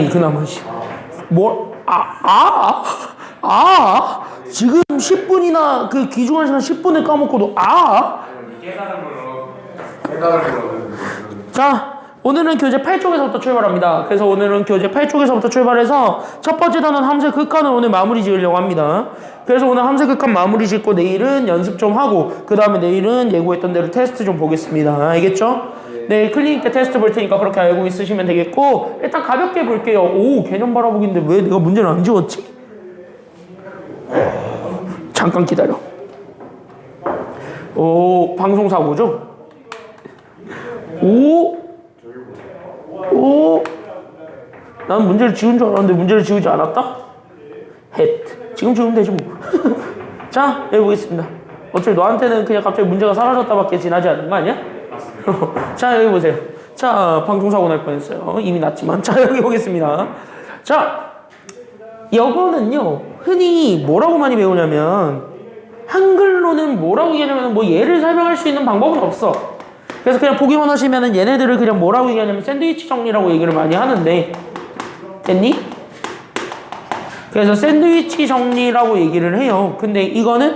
그나마 지금 10분이나 그 귀중한 시간 10분을 까먹고도 자, 오늘은 교재 8쪽에서부터 출발합니다. 그래서 오늘은 교재 8쪽에서부터 출발해서 첫 번째 단원 함수의 극한을 오늘 마무리 지으려고 합니다. 그래서 오늘 함수의 극한 마무리 짓고 내일은 연습 좀 하고 그 다음에 내일은 예고했던 대로 테스트 좀 보겠습니다. 알겠죠? 내일 클리닉 때 테스트 볼 테니까 그렇게 알고 있으시면 되겠고, 일단 가볍게 볼게요. 오, 개념 바라보기인데 왜 내가 문제를 안 지웠지? 잠깐 기다려. 오, 방송사고죠? 난 문제를 지운 줄 알았는데 문제를 지우지 않았다? 지금 지우면 되지 뭐. 자, 여기 보겠습니다. 어차피 너한테는 그냥 갑자기 문제가 사라졌다밖에 지나지 않는 거 아니야? 자, 여기 보세요. 자, 방송사고 날 뻔했어요. 이미 났지만. 자, 여기 보겠습니다. 자, 이거는요, 흔히 뭐라고 많이 배우냐면, 한글로는 뭐라고 얘기하냐면, 뭐 얘를 설명할 수 있는 방법은 없어. 그래서 그냥 보기만 하시면은 얘네들을 그냥 뭐라고 얘기하냐면 샌드위치 정리라고 얘기를 많이 하는데, 됐니? 그래서 샌드위치 정리라고 얘기를 해요. 근데 이거는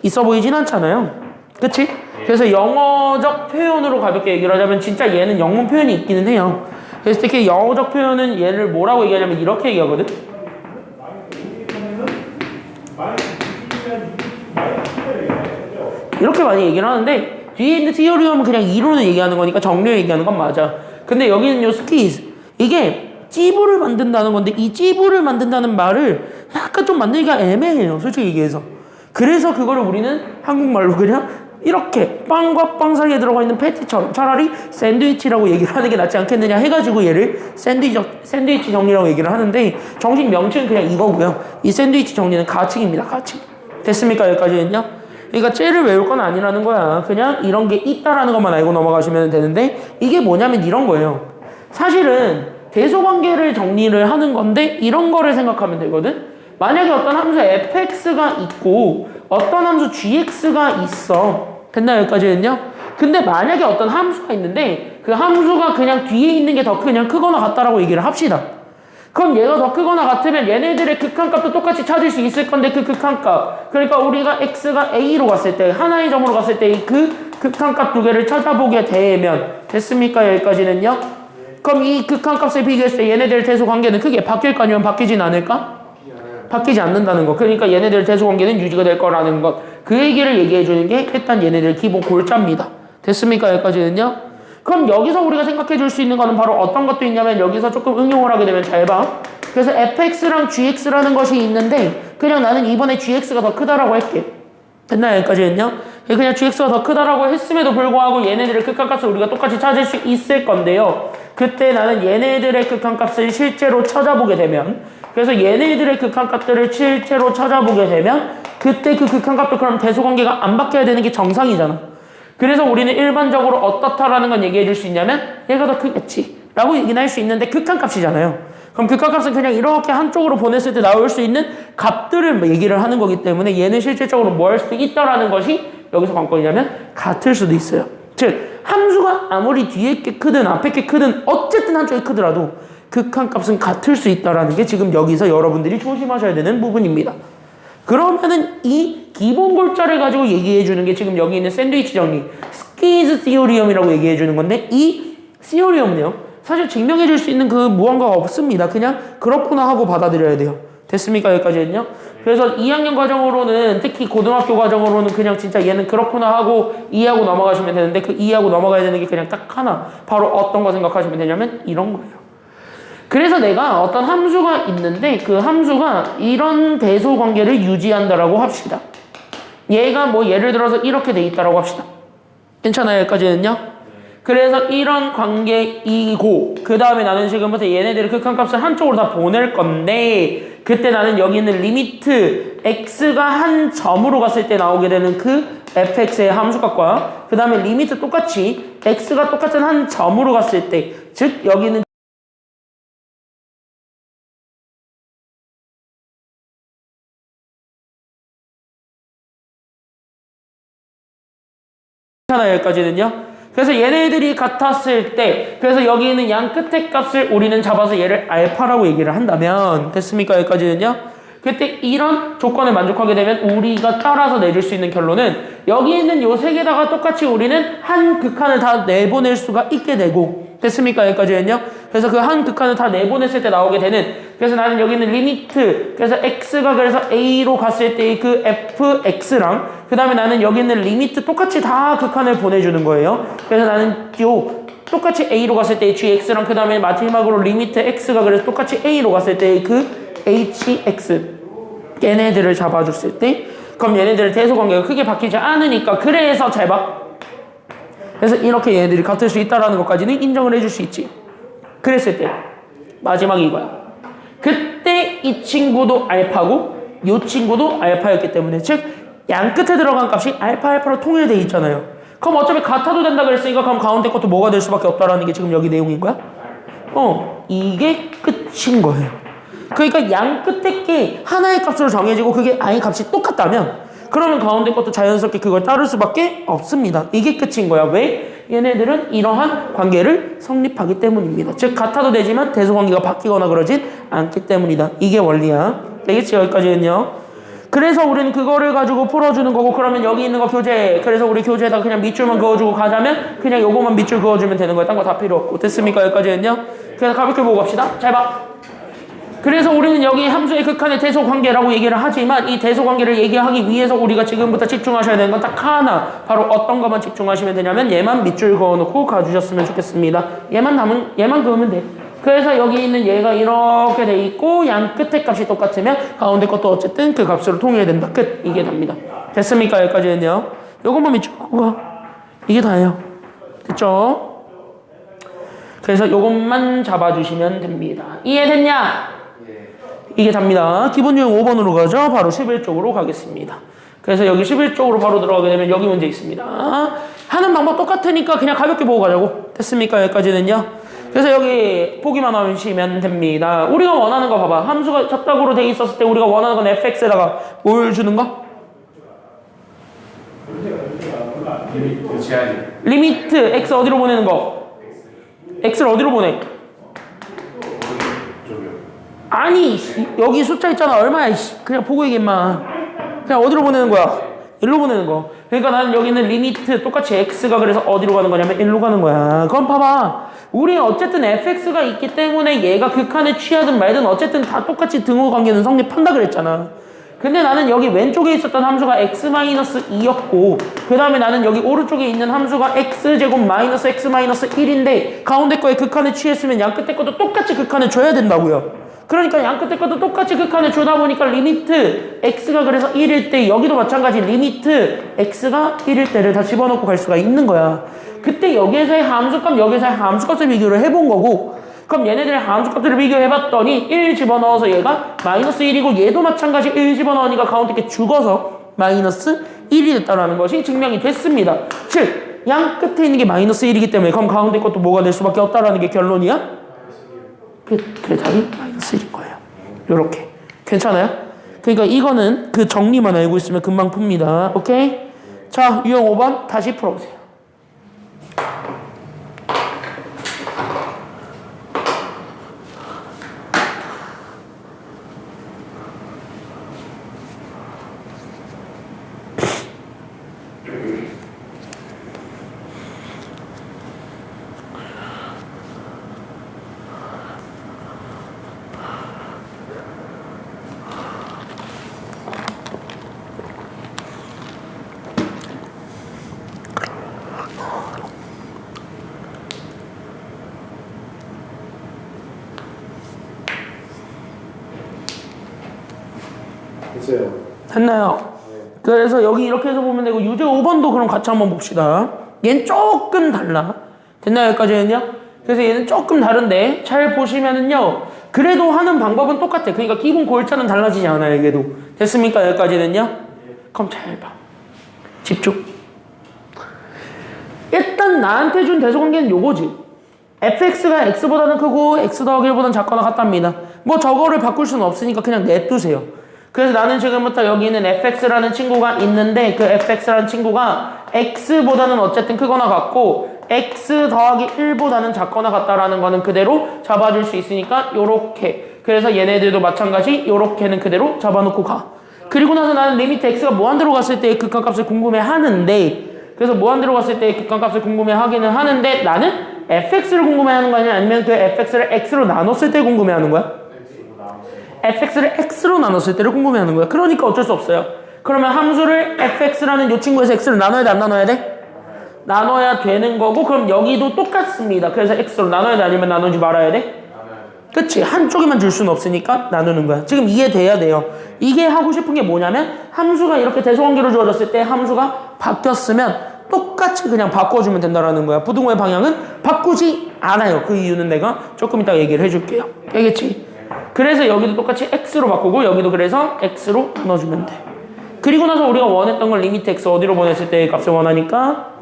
있어 보이진 않잖아요. 그치? 그래서 영어적 표현으로 가볍게 얘기를 하자면 진짜 얘는 영문 표현이 있기는 해요. 그래서 특히 영어적 표현은 얘를 뭐라고 얘기하냐면 이렇게 얘기하거든. 이렇게 많이 얘기를 하는데 뒤에 있는 티어리움은 그냥 이론을 얘기하는 거니까 정리를 얘기하는 건 맞아. 근데 여기는 요 스퀴즈, 이게 찌부를 만든다는 건데 이 찌부를 만든다는 말을 약간 좀 만들기가 애매해요, 솔직히 얘기해서. 그래서 그거를 우리는 한국말로 그냥 이렇게 빵과 빵 사이에 들어가 있는 패티처럼 차라리 샌드위치라고 얘기를 하는 게 낫지 않겠느냐 해가지고 얘를 샌드위치 정리라고 얘기를 하는데, 정식 명칭은 그냥 이거고요. 이 샌드위치 정리는 가칭입니다. 가칭. 됐습니까? 여기까지는요? 그러니까 쟤를 외울 건 아니라는 거야. 그냥 이런 게 있다라는 것만 알고 넘어가시면 되는데, 이게 뭐냐면 이런 거예요. 사실은 대소관계를 정리를 하는 건데 이런 거를 생각하면 되거든. 만약에 어떤 함수 fx가 있고 어떤 함수 gx가 있어. 됐나요? 여기까지는요? 근데 만약에 어떤 함수가 있는데 그 함수가 그냥 뒤에 있는 게 더 그냥 크거나 같다라고 얘기를 합시다. 그럼 얘가 더 크거나 같으면 얘네들의 극한값도 똑같이 찾을 수 있을 건데, 그 극한값, 그러니까 우리가 x가 a로 갔을 때, 하나의 점으로 갔을 때 그 극한값 두 개를 찾아보게 되면, 됐습니까? 여기까지는요? 그럼 이 극한값을 비교했을 때 얘네들의 대소관계는 크게 바뀔까 아니면 바뀌진 않을까? 바뀌지 않는다는 거. 그러니까 얘네들의 대소관계는 유지가 될 거라는 것. 그 얘기를 얘기해 주는 게 일단 얘네들 기본 골자입니다. 됐습니까? 여기까지는요? 그럼 여기서 우리가 생각해 줄 수 있는 거는 바로 어떤 것도 있냐면, 여기서 조금 응용을 하게 되면 잘 봐. 그래서 fx랑 gx라는 것이 있는데 그냥 나는 이번에 gx가 더 크다라고 할게. 됐나요? 여기까지는요? 그냥 gx가 더 크다라고 했음에도 불구하고 얘네들의 극한값을 우리가 똑같이 찾을 수 있을 건데요. 그때 나는 얘네들의 극한값을 실제로 찾아보게 되면, 그래서 얘네들의 극한값들을 실제로 찾아보게 되면 그때 그 극한값도 그럼 대소관계가 안 바뀌어야 되는 게 정상이잖아. 그래서 우리는 일반적으로 어떻다라는 건 얘기해 줄 수 있냐면 얘가 더 크겠지 라고 얘기는 할 수 있는데, 극한값이잖아요. 그럼 극한값은 그냥 이렇게 한쪽으로 보냈을 때 나올 수 있는 값들을 얘기를 하는 거기 때문에 얘는 실질적으로 뭐 할 수도 있다라는 것이 여기서 관건이냐면 같을 수도 있어요. 즉 함수가 아무리 뒤에 게 크든 앞에 게 크든 어쨌든 한쪽이 크더라도 극한값은 같을 수 있다라는 게 지금 여기서 여러분들이 조심하셔야 되는 부분입니다. 그러면은 이 기본 골자를 가지고 얘기해 주는 게 지금 여기 있는 샌드위치 정리, 스퀴즈 시오리움이라고 얘기해 주는 건데, 이 시오리움은요 사실 증명해 줄 수 있는 그 무언가가 없습니다. 그냥 그렇구나 하고 받아들여야 돼요. 됐습니까? 여기까지는요? 그래서 2학년 과정으로는, 특히 고등학교 과정으로는 그냥 진짜 얘는 그렇구나 하고 이해하고 넘어가시면 되는데, 그 이해하고 넘어가야 되는 게 그냥 딱 하나, 바로 어떤 거 생각하시면 되냐면 이런 거예요. 그래서 내가 어떤 함수가 있는데 그 함수가 이런 대소관계를 유지한다라고 합시다. 얘가 뭐 예를 들어서 이렇게 돼 있다라고 합시다. 괜찮아요? 여기까지는요? 그래서 이런 관계이고, 그 다음에 나는 지금부터 얘네들의 극한값을 한쪽으로 다 보낼 건데, 그때 나는 여기 있는 리미트 x가 한 점으로 갔을 때 나오게 되는 그 fx의 함수값과 그 다음에 리미트 똑같이 x가 똑같은 한 점으로 갔을 때, 즉 여기는 괜찮아요? 여기까지는요? 그래서 얘네들이 같았을 때, 그래서 여기 있는 양 끝의 값을 우리는 잡아서 얘를 알파라고 얘기를 한다면, 됐습니까? 여기까지는요? 그때 이런 조건을 만족하게 되면 우리가 따라서 내릴 수 있는 결론은 여기 있는 요 세 개다가 똑같이 우리는 한 극한을 다 내보낼 수가 있게 되고, 됐습니까? 여기까지는요? 그래서 그 한 극한을 다 내보냈을 때 나오게 되는, 그래서 나는 여기 있는 리미트, 그래서 x가 그래서 a로 갔을 때의 그 fx랑, 그 다음에 나는 여기 있는 리미트 똑같이 다 극한을 보내주는 거예요. 그래서 나는 요 똑같이 a로 갔을 때의 gx랑, 그 다음에 마지막으로 리미트 x가 그래서 똑같이 a로 갔을 때의 그 hx, 얘네들을 잡아줬을 때, 그럼 얘네들의 대소관계가 크게 바뀌지 않으니까, 그래서 잘 봐. 그래서 이렇게 얘네들이 같을 수 있다는 것까지는 인정을 해줄 수 있지. 그랬을 때 마지막이 이거야. 그때 이 친구도 알파고 이 친구도 알파였기 때문에, 즉 양 끝에 들어간 값이 알파로 통일되어 있잖아요. 그럼 어차피 같아도 된다 그랬으니까 그럼 가운데 것도 뭐가 될 수밖에 없다라는 게 지금 여기 내용인 거야. 이게 끝인 거예요. 그러니까 양 끝에 게 하나의 값으로 정해지고 그게 아의 값이 똑같다면 그러면 가운데 것도 자연스럽게 그걸 따를 수밖에 없습니다. 이게 끝인 거야. 왜? 얘네들은 이러한 관계를 성립하기 때문입니다. 즉 같아도 되지만 대소관계가 바뀌거나 그러진 않기 때문이다. 이게 원리야. 되겠지? 여기까지는요. 그래서 우리는 그거를 가지고 풀어주는 거고, 그러면 여기 있는 거 교재, 그래서 우리 교재에다 그냥 밑줄만 그어주고 가자면 그냥 요거만 밑줄 그어주면 되는 거야. 딴 거 다 필요 없고. 됐습니까? 여기까지는요. 그래서 가볍게 보고 갑시다. 잘 봐. 그래서 우리는 여기 함수의 극한의 대소관계라고 얘기를 하지만 이 대소관계를 얘기하기 위해서 우리가 지금부터 집중하셔야 되는 건 딱 하나, 바로 어떤 것만 집중하시면 되냐면 얘만 밑줄 그어놓고 가주셨으면 좋겠습니다. 얘만 그으면 돼. 그래서 여기 있는 얘가 이렇게 돼 있고 양 끝의 값이 똑같으면 가운데 것도 어쨌든 그 값으로 통일해야 된다. 끝. 이게 답니다. 됐습니까? 여기까지는요. 요것만 밑줄 그어. 이게 다예요. 됐죠? 그래서 요것만 잡아주시면 됩니다. 이해됐냐? 이게 답니다. 기본 유형 5번으로 가죠. 바로 11쪽으로 가겠습니다. 그래서 여기 11쪽으로 바로 들어가게 되면 여기 문제 있습니다. 하는 방법 똑같으니까 그냥 가볍게 보고 가자고. 됐습니까? 여기까지는요. 그래서 여기 보기만 하시면 됩니다. 우리가 원하는 거 봐봐. 함수가 적당으로 돼 있었을 때 우리가 원하는 건 fx에다가 뭘 주는 거? 리미트 x 어디로 보내는 거? x를 어디로 보내? 아니 여기 숫자 있잖아. 얼마야? 그냥 보고 얘기해만. 그냥 어디로 보내는 거야? 1로 보내는 거. 그러니까 나는 여기 있는 리미트 똑같이 x가 그래서 어디로 가는 거냐면 1로 가는 거야. 그럼 봐봐. 우리 어쨌든 fx가 있기 때문에 얘가 극한에 취하든 말든 어쨌든 다 똑같이 등호 관계는 성립한다 그랬잖아. 근데 나는 여기 왼쪽에 있었던 함수가 x-2였고 그 다음에 나는 여기 오른쪽에 있는 함수가 x제곱 마이너스 x-1인데 가운데 거에 극한에 취했으면 양 끝에 것도 똑같이 극한에 줘야 된다고요. 그러니까 양 끝에 것도 똑같이 극한에 주다 보니까 리미트 x가 그래서 1일 때 여기도 마찬가지 리미트 x가 1일 때를 다 집어넣고 갈 수가 있는 거야. 그때 여기에서의 함수값 여기에서의 함수값을 비교를 해본 거고, 그럼 얘네들의 함수값들을 비교해봤더니 1 집어넣어서 얘가 마이너스 1이고 얘도 마찬가지 1 집어넣으니까 가운데 게 죽어서 마이너스 1이 됐다는 것이 증명이 됐습니다. 즉 양 끝에 있는 게 마이너스 1이기 때문에 그럼 가운데 것도 뭐가 될 수밖에 없다라는 게 결론이야? 그 답이 마이너스 1인 거예요. 요렇게. 괜찮아요? 그러니까 이거는 그 정리만 알고 있으면 금방 풉니다. 오케이? 자, 유형 5번 다시 풀어보세요. 됐나요? 그래서 여기 이렇게 해서 보면 되고 유제 5번도 그럼 같이 한번 봅시다. 얘는 조금 달라. 됐나요? 여기까지는요? 그래서 얘는 조금 다른데 잘 보시면은요 그래도 하는 방법은 똑같아. 그러니까 기본 골자는 달라지지 않아요. 얘도. 됐습니까? 여기까지는요? 그럼 잘 봐. 집중. 일단 나한테 준 대소관계는 요거지. fx가 x보다는 크고 x 더하기 1보다는 작거나 같답니다. 뭐 저거를 바꿀 수는 없으니까 그냥 냅두세요. 그래서 나는 지금부터 여기 있는 fx라는 친구가 있는데 그 fx라는 친구가 x보다는 어쨌든 크거나 같고 x 더하기 1보다는 작거나 같다라는 거는 그대로 잡아줄 수 있으니까 요렇게. 그래서 얘네들도 마찬가지 요렇게는 그대로 잡아놓고 가. 그리고 나서 나는 리미트 x가 무한대로 갔을 때의 극한값을 궁금해하는데, 그래서 무한대로 갔을 때의 극한값을 궁금해하기는 하는데 나는 fx를 궁금해하는 거 아니야? 아니면 그 fx를 x로 나눴을 때 궁금해하는 거야? fx를 x로 나눴을 때를 궁금해하는 거야. 그러니까 어쩔 수 없어요. 그러면 함수를 fx라는 요 친구에서 x를 나눠야 돼, 안 나눠야 돼? 나눠야 되는 거고, 그럼 여기도 똑같습니다. 그래서 x로 나눠야 돼, 아니면 나누지 말아야 돼? 그치? 한쪽에만 줄 수는 없으니까 나누는 거야. 지금 이해돼야 돼요. 이게 하고 싶은 게 뭐냐면 함수가 이렇게 대소관계로 주어졌을 때 함수가 바뀌었으면 똑같이 그냥 바꿔주면 된다라는 거야. 부등호의 방향은 바꾸지 않아요. 그 이유는 내가 조금 이따 얘기를 해줄게요. 알겠지? 그래서 여기도 똑같이 x로 바꾸고 여기도 그래서 x로 넣어주면 돼. 그리고 나서 우리가 원했던 걸 리미트 x 어디로 보냈을 때 값을 원하니까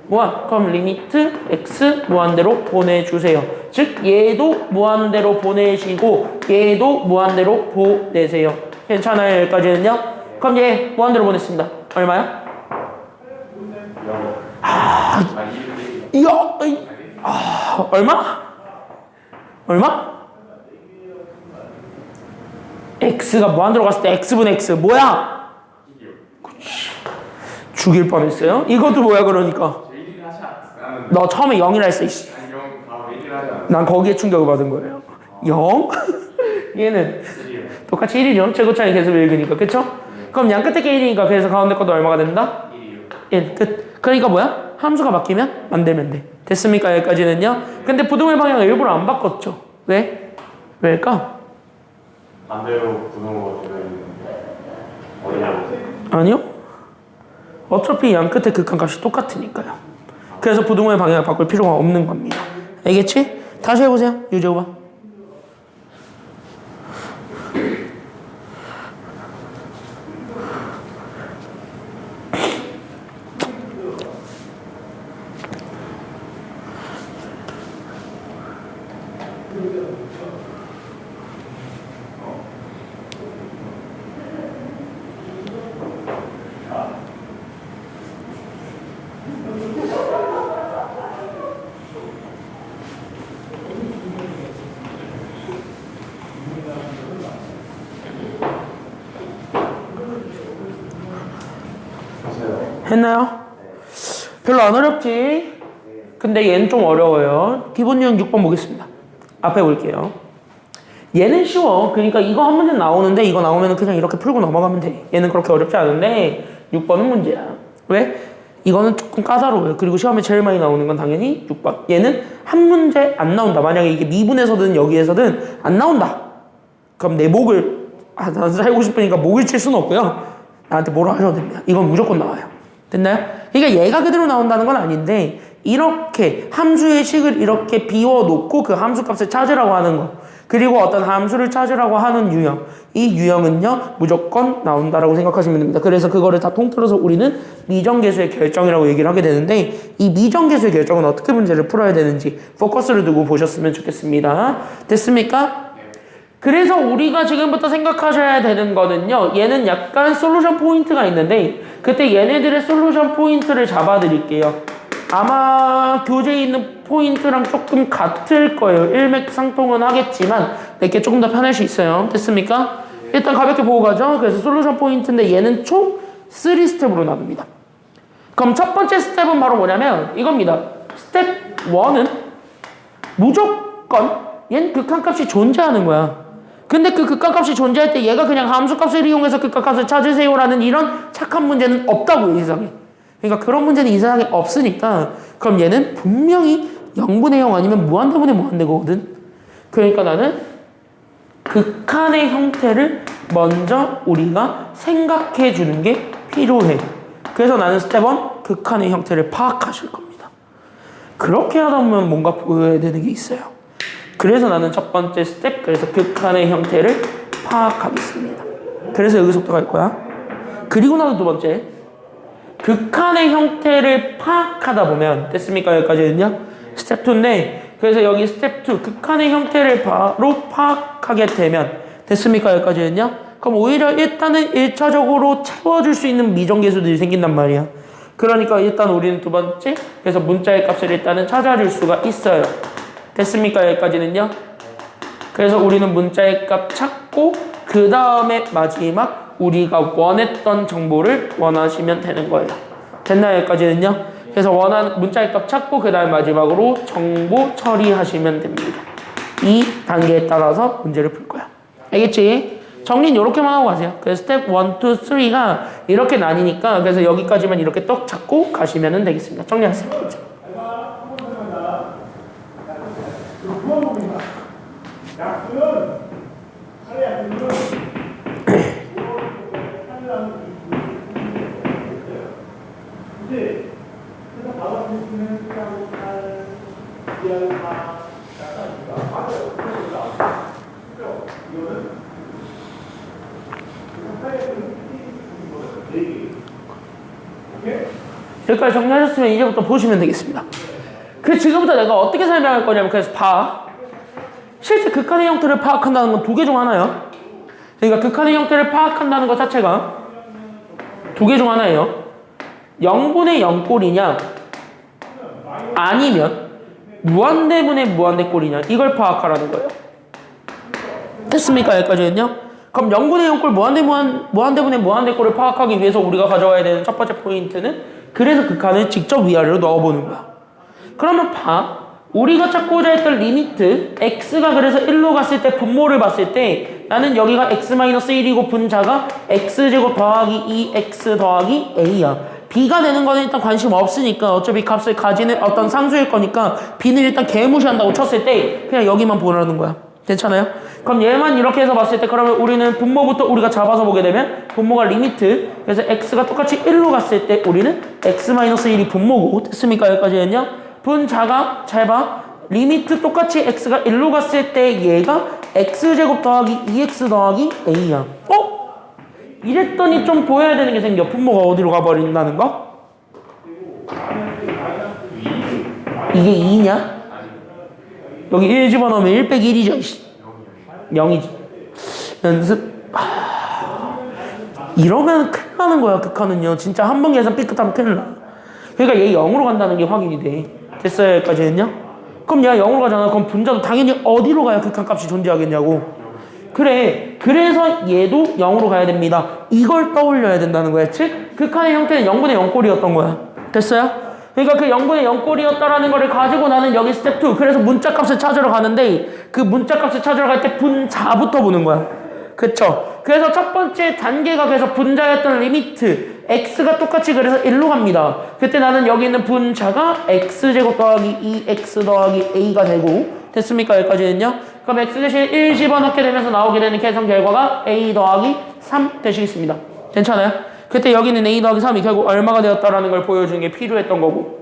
무한. 그럼 리미트 x 무한대로 보내주세요. 즉 얘도 무한대로 보내시고 얘도 무한대로 보내세요. 괜찮아요? 여기까지는요? 그럼 얘 무한대로 보냈습니다. 얼마야? 얼마? 얼마? x가 무한대로 갔을 때 x분의 x 뭐야? 죽일 뻔했어요. 이것도 뭐야 그러니까? 너 처음에 0이라 했어. 난 거기에 충격을 받은 거예요. 0? 얘는 똑같이 1이죠. 최고차이 계속 1이니까. 그쵸? 그럼 양 끝에 게 1이니까 그래서 가운데 것도 얼마가 된다? 1. 끝. 그러니까 뭐야? 함수가 바뀌면 만들면 돼. 됐습니까? 여기까지는요. 근데 부등호의 방향을 일부러 안 바꿨죠. 왜? 왜일까? 반대로 부등호가 되어있는데 어디냐고? 아니요. 어차피 양 끝에 극한값이 똑같으니까요. 그래서 부등호의 방향을 바꿀 필요가 없는 겁니다. 알겠지? 다시 해보세요. 유재호가. 했나요? 별로 안 어렵지? 근데 얘는 좀 어려워요. 기본 유형 6번 보겠습니다. 앞에 볼게요. 얘는 쉬워. 그러니까 이거 한 문제 나오는데 이거 나오면 그냥 이렇게 풀고 넘어가면 돼. 얘는 그렇게 어렵지 않은데 6번은 문제야. 왜? 이거는 조금 까다로워요. 그리고 시험에 제일 많이 나오는 건 당연히 6번. 얘는 한 문제 안 나온다. 만약에 이게 미분에서든 여기에서든 안 나온다. 그럼 내 목을 난 살고 싶으니까 목을 칠 수는 없고요. 나한테 뭐라 하셔도 됩니다. 이건 무조건 나와요. 됐나요? 그러니까 얘가 그대로 나온다는 건 아닌데 이렇게 함수의 식을 이렇게 비워놓고 그 함수 값을 찾으라고 하는 거, 그리고 어떤 함수를 찾으라고 하는 유형, 이 유형은요 무조건 나온다라고 생각하시면 됩니다. 그래서 그거를 다 통틀어서 우리는 미정계수의 결정이라고 얘기를 하게 되는데, 이 미정계수의 결정은 어떻게 문제를 풀어야 되는지 포커스를 두고 보셨으면 좋겠습니다. 됐습니까? 그래서 우리가 지금부터 생각하셔야 되는 거는요, 얘는 약간 솔루션 포인트가 있는데 그때 얘네들의 솔루션 포인트를 잡아 드릴게요. 아마 교재에 있는 포인트랑 조금 같을 거예요. 일맥상통은 하겠지만 내게 조금 더 편할 수 있어요. 됐습니까? 일단 가볍게 보고 가죠. 그래서 솔루션 포인트인데 얘는 총 3스텝으로 나눕니다. 그럼 첫 번째 스텝은 바로 뭐냐면 이겁니다. 스텝 1은 무조건 얘는 극한값이 존재하는 거야. 근데 그 극한값이 존재할 때 얘가 그냥 함수값을 이용해서 극한값을 찾으세요라는 이런 착한 문제는 없다고, 이 세상에. 그러니까 그런 문제는 이 세상에 없으니까 그럼 얘는 분명히 0분의 0 아니면 무한대분의 무한대거든. 그러니까 나는 극한의 형태를 먼저 우리가 생각해 주는 게 필요해. 그래서 나는 스텝 1 극한의 형태를 파악하실 겁니다. 그렇게 하다 보면 뭔가 보여야 되는 게 있어요. 그래서 나는 첫 번째 스텝, 그래서 극한의 형태를 파악하겠습니다. 그래서 여기서부터 갈 거야. 그리고 나서 두 번째, 극한의 형태를 파악하다 보면, 됐습니까? 여기까지는요? 스텝 2인데, 그래서 여기 스텝 2, 극한의 형태를 바로 파악하게 되면, 됐습니까? 여기까지는요? 그럼 오히려 일단은 1차적으로 채워줄 수 있는 미정계수들이 생긴단 말이야. 그러니까 일단 우리는 두 번째, 그래서 문자의 값을 일단은 찾아줄 수가 있어요. 됐습니까? 여기까지는요. 그래서 우리는 문자의 값 찾고 그 다음에 마지막 우리가 원했던 정보를 원하시면 되는 거예요. 됐나요? 여기까지는요. 그래서 원하는 문자의 값 찾고 그 다음에 마지막으로 정보 처리하시면 됩니다. 이 단계에 따라서 문제를 풀 거야. 알겠지? 정리는 이렇게만 하고 가세요. 그래서 스텝 1, 2, 3가 이렇게 나뉘니까 그래서 여기까지만 이렇게 떡 잡고 가시면 되겠습니다. 정리하세요. 여기까지 정리하셨으면 이제부터 보시면 되겠습니다. 그 지금부터 내가 어떻게 설명할 거냐면 그래서 봐. 실제 극한의 형태를 파악한다는 건 두 개 중 하나예요. 그러니까 극한의 형태를 파악한다는 것 자체가 두 개 중 하나예요. 0분의 0꼴이냐 아니면 무한대분의 무한대꼴이냐 이걸 파악하라는 거예요. 됐습니까? 여기까지는요. 그럼 0분의 0꼴 무한대분의 무한대꼴을 파악하기 위해서 우리가 가져와야 되는 첫 번째 포인트는 그래서 극한을 직접 위아래로 넣어보는 거야. 그러면 봐. 우리가 찾고자 했던 리미트 x가 그래서 1로 갔을 때 분모를 봤을 때 나는 여기가 x-1이고 분자가 x제곱 더하기 2x 더하기 a야. b가 되는 거는 일단 관심 없으니까 어차피 값을 가지는 어떤 상수일 거니까 b는 일단 개무시한다고 쳤을 때 그냥 여기만 보라는 거야. 괜찮아요? 그럼 얘만 이렇게 해서 봤을 때 그러면 우리는 분모부터 우리가 잡아서 보게 되면 분모가 리미트 그래서 x가 똑같이 1로 갔을 때 우리는 x-1이 분모고 됐습니까? 여기까지는요. 분자가 잘 봐. 리미트 똑같이 x가 1로 갔을 때 얘가 x제곱 더하기 2x 더하기 a야. 이랬더니 좀 보여야 되는 게 생겨. 분모가 어디로 가버린다는 거? 이게 2냐? 여기 1 집어넣으면 1 빼기 1이죠. 0이지. 연습. 이러면 큰일 나는 거야, 극한은요. 진짜 한 번 계산 삐끗하면 큰일 나. 그러니까 얘 0으로 간다는 게 확인이 돼. 됐어요, 여기까지는요? 그럼 얘가 0으로 가잖아. 그럼 분자도 당연히 어디로 가야 극한 값이 존재하겠냐고. 그래. 그래서 얘도 0으로 가야 됩니다. 이걸 떠올려야 된다는 거야. 즉, 극한의 형태는 0분의 0꼴이었던 거야. 됐어요? 그러니까 그 0분의 0꼴이었다라는 거를 가지고 나는 여기 스텝 2. 그래서 문자값을 찾으러 가는데 그 문자값을 찾으러 갈 때 분자부터 보는 거야. 그쵸? 그래서 첫 번째 단계가 그래서 분자였던 리미트 x가 똑같이 그래서 1로 갑니다. 그때 나는 여기 있는 분자가 x제곱 더하기 2x 더하기 a가 되고 됐습니까? 여기까지는요. 그럼 x 대신 1 집어넣게 되면서 나오게 되는 계산 결과가 a 더하기 3 되시겠습니다. 괜찮아요? 그때 여기는 a 더하기 3이 결국 얼마가 되었다라는 걸 보여주는 게 필요했던 거고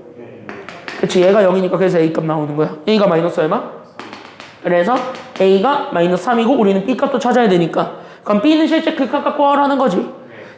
그치? 얘가 0이니까 그래서 a값 나오는 거야. a가 마이너스 얼마? 그래서 a가 마이너스 3이고 우리는 b값도 찾아야 되니까 그럼 b는 실제 극한값 구하라는 거지.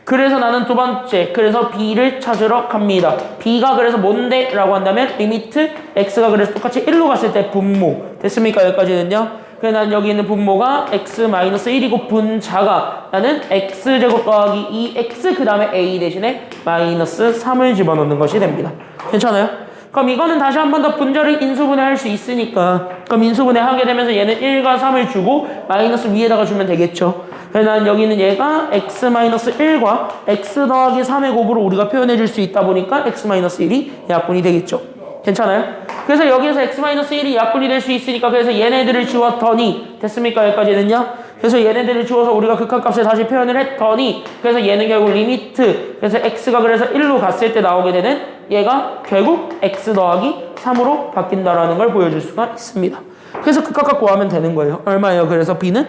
그래서 나는 두 번째 그래서 b를 찾으러 갑니다. b가 그래서 뭔데? 라고 한다면 리미트 x가 그래서 똑같이 1로 갔을 때 분모 됐습니까? 여기까지는요. 그래서 난 여기 있는 분모가 x-1이고 분자가 나는 x제곱 더하기 2x 그 다음에 a 대신에 마이너스 3을 집어넣는 것이 됩니다. 괜찮아요? 그럼 이거는 다시 한 번 더 분자를 인수분해할 수 있으니까 그럼 인수분해하게 되면서 얘는 1과 3을 주고 마이너스 위에다가 주면 되겠죠. 그래서 난 여기는 얘가 x-1과 x 더하기 3의 곱으로 우리가 표현해 줄 수 있다 보니까 x-1이 약분이 되겠죠. 괜찮아요? 그래서 여기에서 x-1이 약분이 될 수 있으니까 그래서 얘네들을 지웠더니 됐습니까? 여기까지는요. 그래서 얘네들을 지워서 우리가 극한값을 다시 표현을 했더니 그래서 얘는 결국 리미트 그래서 x가 그래서 1로 갔을 때 나오게 되는 얘가 결국 x 더하기 3으로 바뀐다라는 걸 보여줄 수가 있습니다. 그래서 극한값 구하면 되는 거예요. 얼마예요? 그래서 b는?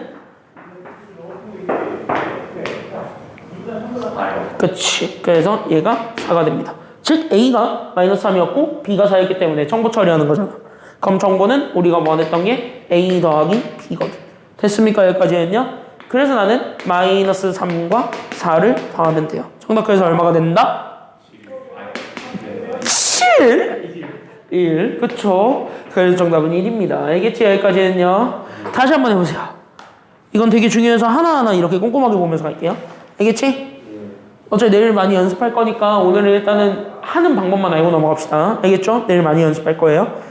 그치. 그래서 얘가 4가 됩니다. 즉 a가 마이너스 3이었고 b가 4였기 때문에 정보 처리하는 거잖아. 그럼 정보는 우리가 원했던 게 a 더하기 b거든. 됐습니까? 여기까지는요. 그래서 나는 마이너스 3과 4를 더하면 돼요. 정답 그래서 얼마가 된다? 7! 1. 그쵸? 그래서 정답은 1입니다. 알겠지? 여기까지는요. 다시 한번 해보세요. 이건 되게 중요해서 하나하나 이렇게 꼼꼼하게 보면서 갈게요. 알겠지? 어차피 내일 많이 연습할 거니까 오늘은 일단은 하는 방법만 알고 넘어갑시다. 알겠죠? 내일 많이 연습할 거예요.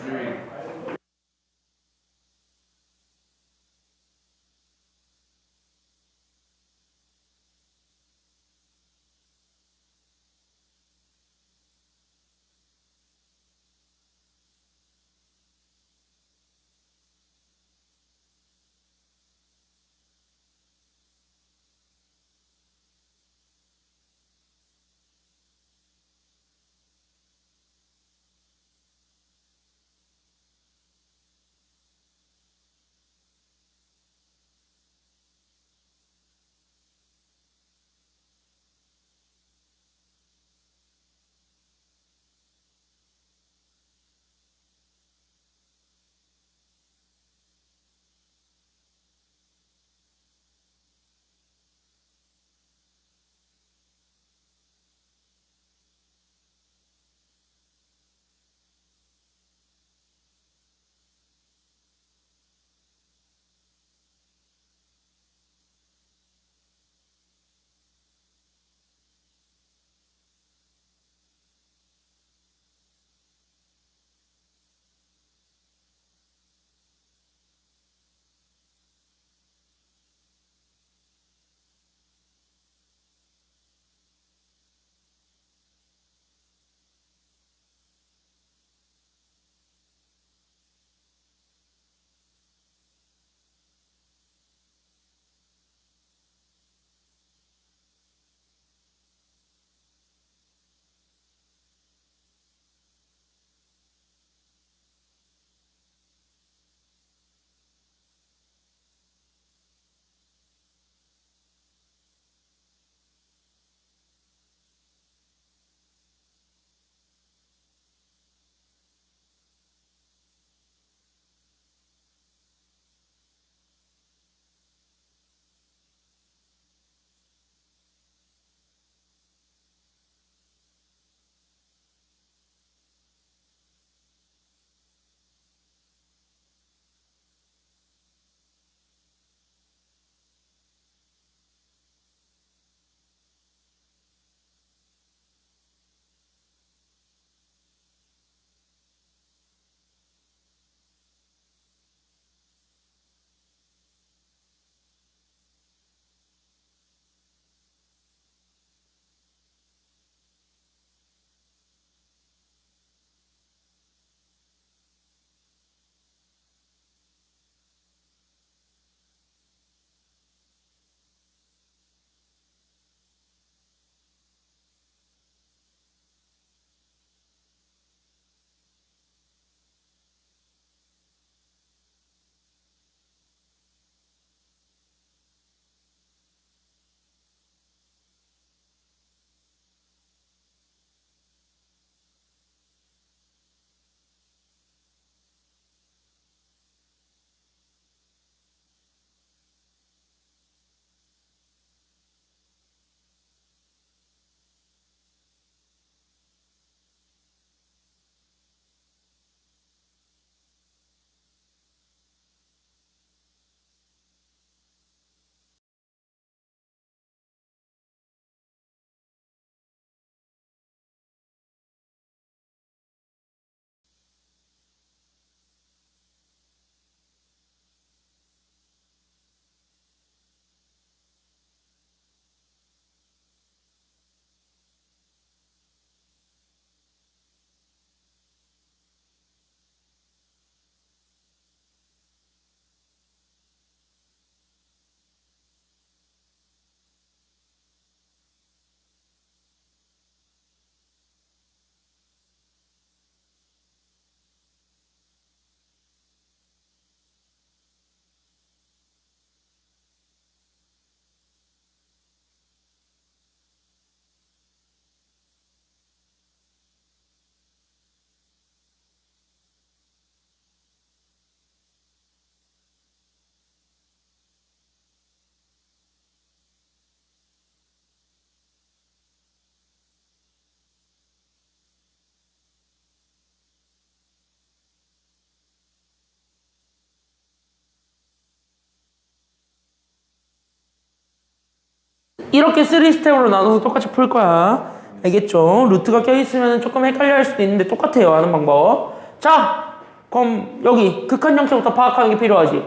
이렇게 3스텝으로 나눠서 똑같이 풀 거야. 알겠죠? 루트가 껴있으면 조금 헷갈려 할 수도 있는데 똑같아요. 하는 방법. 자, 그럼 여기 극한 형태부터 파악하는 게 필요하지.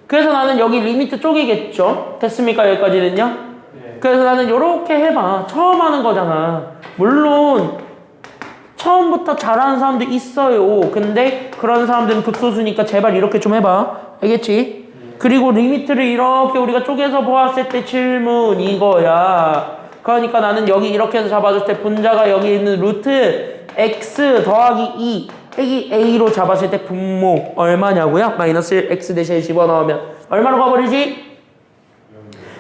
그래서 나는 여기 리미트 쪽이겠죠? 됐습니까? 여기까지는요? 네. 그래서 나는 요렇게 해봐. 처음 하는 거잖아. 물론 처음부터 잘하는 사람도 있어요. 근데 그런 사람들은 극소수니까 제발 이렇게 좀 해봐. 알겠지? 그리고 리미트를 이렇게 우리가 쪼개서 보았을 때 질문 이거야. 그러니까 나는 여기 이렇게 해서 잡아줄 때 분자가 여기 있는 루트 x 더하기 2 빼기 a로 잡았을 때 분모 얼마냐고요? 마이너스 1 x 대신에 집어넣으면 얼마로 가버리지?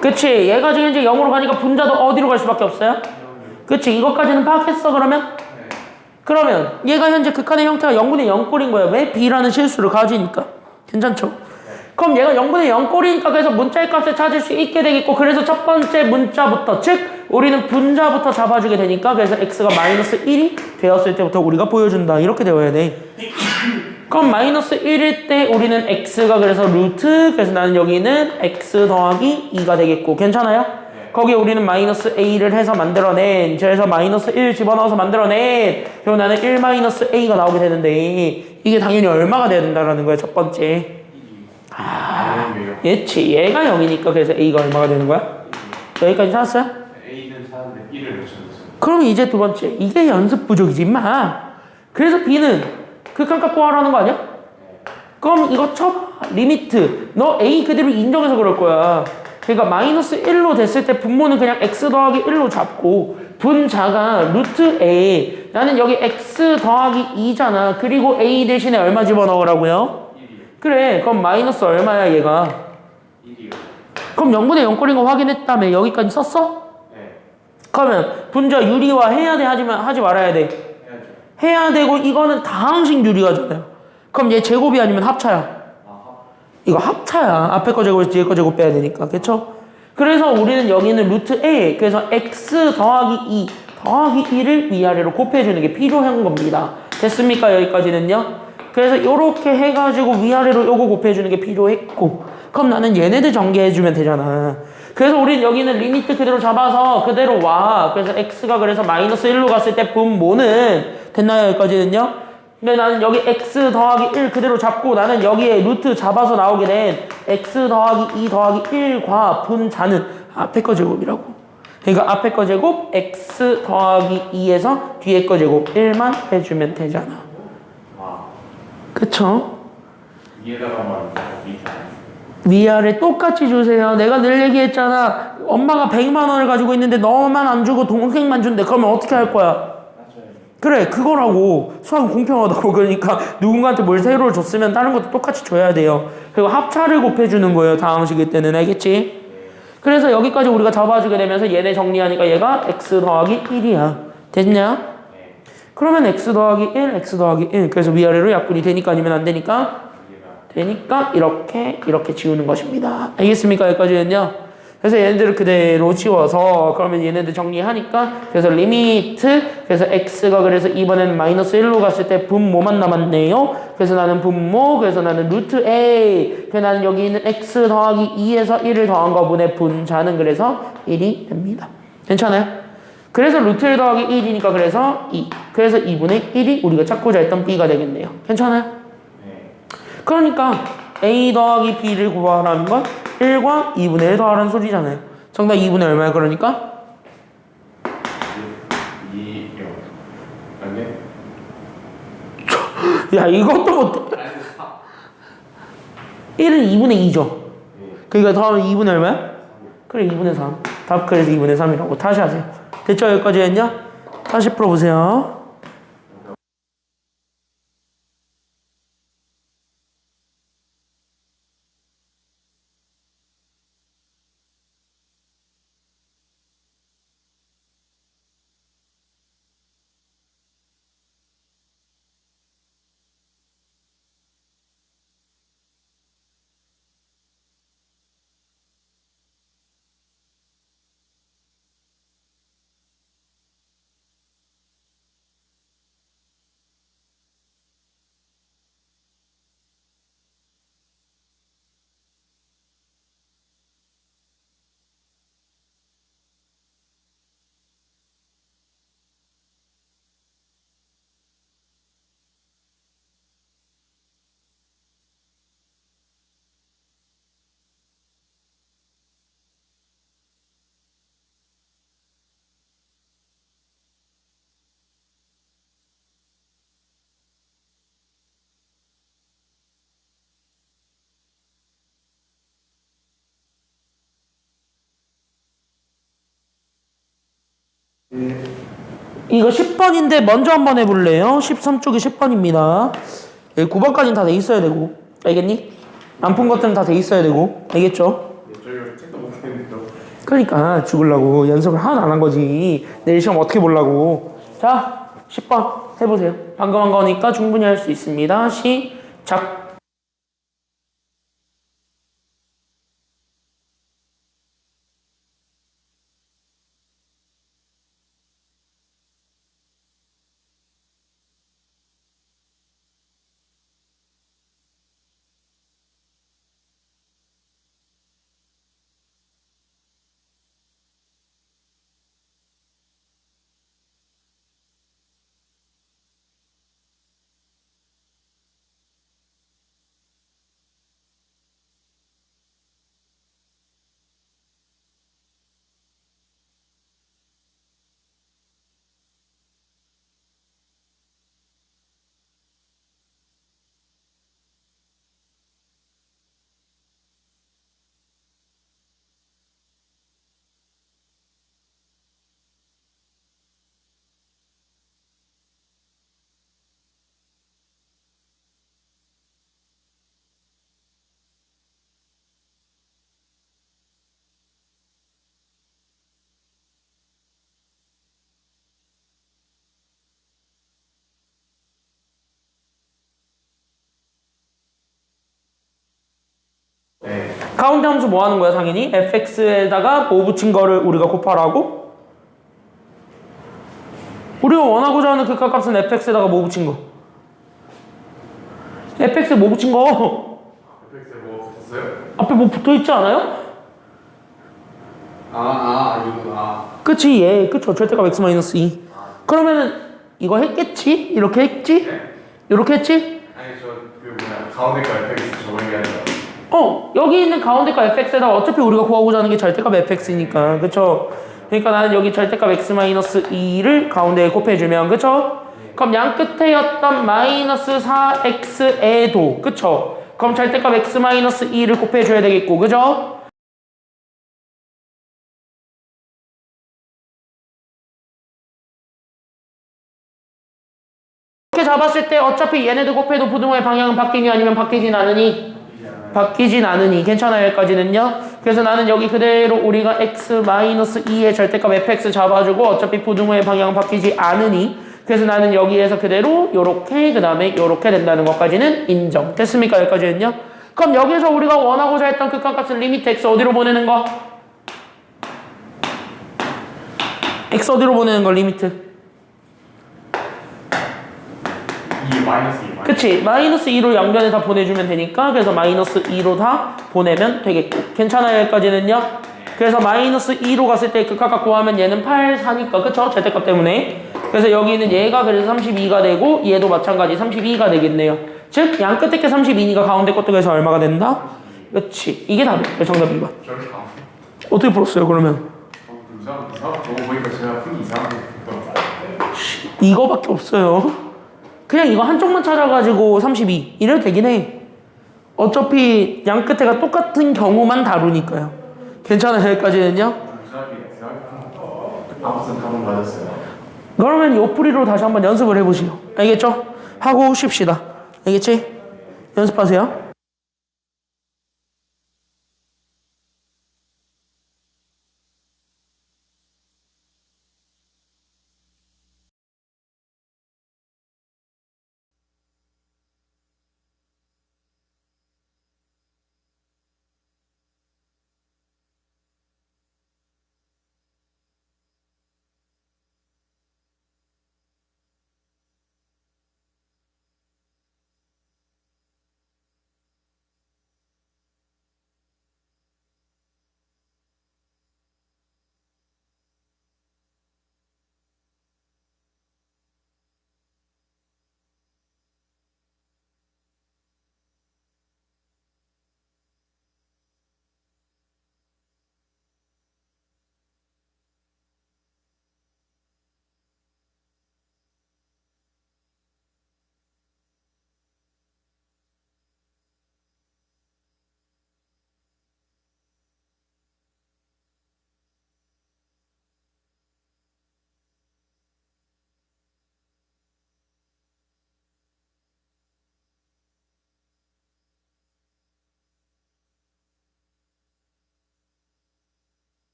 그치? 얘가 지금 이제 0으로 가니까 분자도 어디로 갈 수밖에 없어요? 그치? 이것까지는 파악했어 그러면? 그러면 얘가 현재 극한의 형태가 0분의 0꼴인 거야. 왜? b라는 실수를 가지니까. 괜찮죠? 그럼 얘가 0분의 0꼴이니까 그래서 문자의 값을 찾을 수 있게 되겠고, 그래서 첫 번째 문자부터, 즉 우리는 분자부터 잡아주게 되니까, 그래서 x가 마이너스 1이 되었을 때부터 우리가 보여준다. 이렇게 되어야 돼. 그럼 마이너스 1일 때 우리는 x가 그래서 루트, 그래서 나는 여기는 x 더하기 2가 되겠고, 괜찮아요? 거기에 우리는 마이너스 a를 해서 만들어낸, 그래서 마이너스 1 집어넣어서 만들어낸, 그리고 나는 1 마이너스 a가 나오게 되는데, 이게 당연히 얼마가 돼야 된다라는 거야, 첫 번째. 그치. 얘가 0이니까 그래서 a가 얼마가 되는 거야? 여기까지 찾았어요? A는 사는데 B를 못 찾았어요. 그럼 이제 두 번째. 이게 연습 부족이지, 임마. 그래서 b는 극한값 구하라는 거 아니야? 그럼 이거 쳐봐. 리미트. 너 a 그대로 인정해서 그럴 거야. 그러니까 마이너스 1로 됐을 때 분모는 그냥 x 더하기 1로 잡고, 분자가 루트 a. 나는 여기 x 더하기 2잖아. 그리고 a 대신에 얼마 집어넣으라고요? 1이요. 그래. 그럼 마이너스 얼마야 얘가? 1이요. 그럼 0분의 0꼴인 거 확인했다며. 여기까지 썼어? 네. 그러면 분자 유리화 해야 돼? 하지 말아야 돼? 해야죠. 해야 되고, 이거는 다항식 유리화잖아요. 그럼 얘 제곱이 아니면 합차야. 이거 합차야. 앞에 거 제곱에서 뒤에 거 제곱 빼야 되니까. 그쵸? 그래서 우리는 여기는 루트 a, 그래서 x 더하기 2 더하기 1을 위아래로 곱해주는 게 필요한 겁니다. 됐습니까? 여기까지는요? 그래서 이렇게 해가지고 위아래로 요거 곱해주는 게 필요했고, 그럼 나는 얘네들 전개해주면 되잖아. 그래서 우린 여기는 리미트 그대로 잡아서 그대로 와. 그래서 x가 그래서 마이너스 1로 갔을 때 분모는 됐나요? 여기까지는요? 근데 나는 여기 x 더하기 1 그대로 잡고, 나는 여기에 루트 잡아서 나오게 된 x 더하기 2 더하기 1과 분자는 앞에 거 제곱이라고. 그러니까 앞에 거 제곱 x 더하기 2에서 뒤에 거 제곱 1만 해주면 되잖아. 그쵸? 위에다가만 밑에. 위아래 똑같이 주세요. 내가 늘 얘기했잖아. 엄마가 100만 원을 가지고 있는데 너만 안 주고 동생만 준대. 그러면 어떻게 할 거야? 그래, 그거라고. 수학은 공평하다고. 그러니까 누군가한테 뭘 세로를 줬으면 다른 것도 똑같이 줘야 돼요. 그리고 합차를 곱해주는 거예요, 다항식일 때는. 알겠지? 그래서 여기까지 우리가 잡아주게 되면서 얘네 정리하니까 얘가 x 더하기 1이야. 됐냐? 그러면 x 더하기 1, x 더하기 1. 그래서 위아래로 약분이 되니까 아니면 안 되니까? 되니까 이렇게 지우는 것입니다. 알겠습니까? 여기까지는요. 그래서 얘네들을 그대로 지워서, 그러면 얘네들 정리하니까, 그래서 리미트, 그래서 x가 그래서 이번에는 마이너스 1로 갔을 때 분모만 남았네요. 그래서 나는 분모, 그래서 나는 루트 a, 그래서 나는 여기 있는 x 더하기 2에서 1을 더한 거분의 분자는 그래서 1이 됩니다. 괜찮아요? 그래서 루트 1 더하기 1이니까 그래서 2. 그래서 2분의 1이 우리가 찾고자 했던 b가 되겠네요. 괜찮아요? 그러니까 a 더하기 b를 구하라는 건 1과 2분의 1 더하라는 소리잖아요. 정답 2분의 얼마야 그러니까? 2요. 아니? 야, 이것도 못해. 1은 2분의 2죠. 그러니까 더하면 2분의 얼마야? 그래, 2분의 3. 답 그래서 2분의 3이라고. 다시 하세요. 됐죠? 여기까지 했냐? 다시 풀어보세요. 이거 10번인데 먼저 한번 해볼래요? 13쪽이 10번입니다. 9번까지는 다 돼 있어야 되고. 알겠니? 안 푼 것들은 다 돼 있어야 되고. 알겠죠? 저희가 책도 못 했는데. 그러니까 죽으려고 연습을 하나도 안 한 거지. 내일 시험 어떻게 보려고. 자, 10번 해보세요. 방금 한 거니까 충분히 할 수 있습니다. 시작. 네. 가운데 함수 뭐 하는 거야, 당연히? fx에다가 뭐 붙인 거를 우리가 곱하라고? 우리가 원하고자 하는 극한값은 fx에다가 뭐 붙인 거? fx에 뭐 붙인 거? FX에 뭐 붙었어요? 앞에 뭐 붙어 있지 않아요? 이거 그치, 예, 그쵸. 절대값 x 마이너스 2. 그러면은 이거 했겠지? 이렇게 했지? 네? 이렇게 했지? 아니 가운데 거 FX 저거 얘기하는 거. 여기 있는 가운데값 fx에다가 어차피 우리가 구하고자 하는 게 절대값 fx니까, 그쵸? 그러니까 나는 여기 절대값 x 마이너스 2를 가운데에 곱해주면, 그쵸? 그럼 양 끝에였던 마이너스 4x에도, 그쵸? 그럼 절대값 x 마이너스 2를 곱해줘야 되겠고, 그죠? 이렇게 잡았을 때 어차피 얘네들 곱해도 부등호의 방향은 바뀌니 아니면 바뀌진 않으니? 바뀌진 않으니. 괜찮아요, 여기까지는요? 그래서 나는 여기 그대로 우리가 x-2의 절대값 fx 잡아주고 어차피 부등호의 방향은 바뀌지 않으니, 그래서 나는 여기에서 그대로 요렇게 그 다음에 요렇게 된다는 것까지는 인정. 됐습니까, 여기까지는요? 그럼 여기서 우리가 원하고자 했던 극한값은 리미트 x 어디로 보내는 거? x 어디로 보내는 거, 리미트? 마이너스 2. 그치, 마이너스 2로 양변에 다 보내주면 되니까, 그래서 마이너스 2로 다 보내면 되겠고. 괜찮아요, 여기까지는요? 그래서 마이너스 2로 갔을 때 극한값 구하면 얘는 8, 4니까, 그쵸? 절대값 때문에. 그래서 여기는 얘가 그래서 32가 되고 얘도 마찬가지 32가 되겠네요. 즉, 양 끝에 게 32니까 가운데 것도 그래서 얼마가 된다? 그치, 이게 답이에요. 정답 2번. 저렇게 안 어떻게 풀었어요, 그러면? 이상 너무 보니까 제가 푼 이상하게 이거밖에 없어요. 그냥 이거 한쪽만 찾아가지고 32 이래도 되긴 해. 어차피 양 끝에가 똑같은 경우만 다루니까요. 괜찮아요, 여기까지는요? 아무튼 답은 맞았어요. 그러면 요풀이로 다시 한번 연습을 해보시오. 알겠죠? 하고 쉽시다. 알겠지? 연습하세요.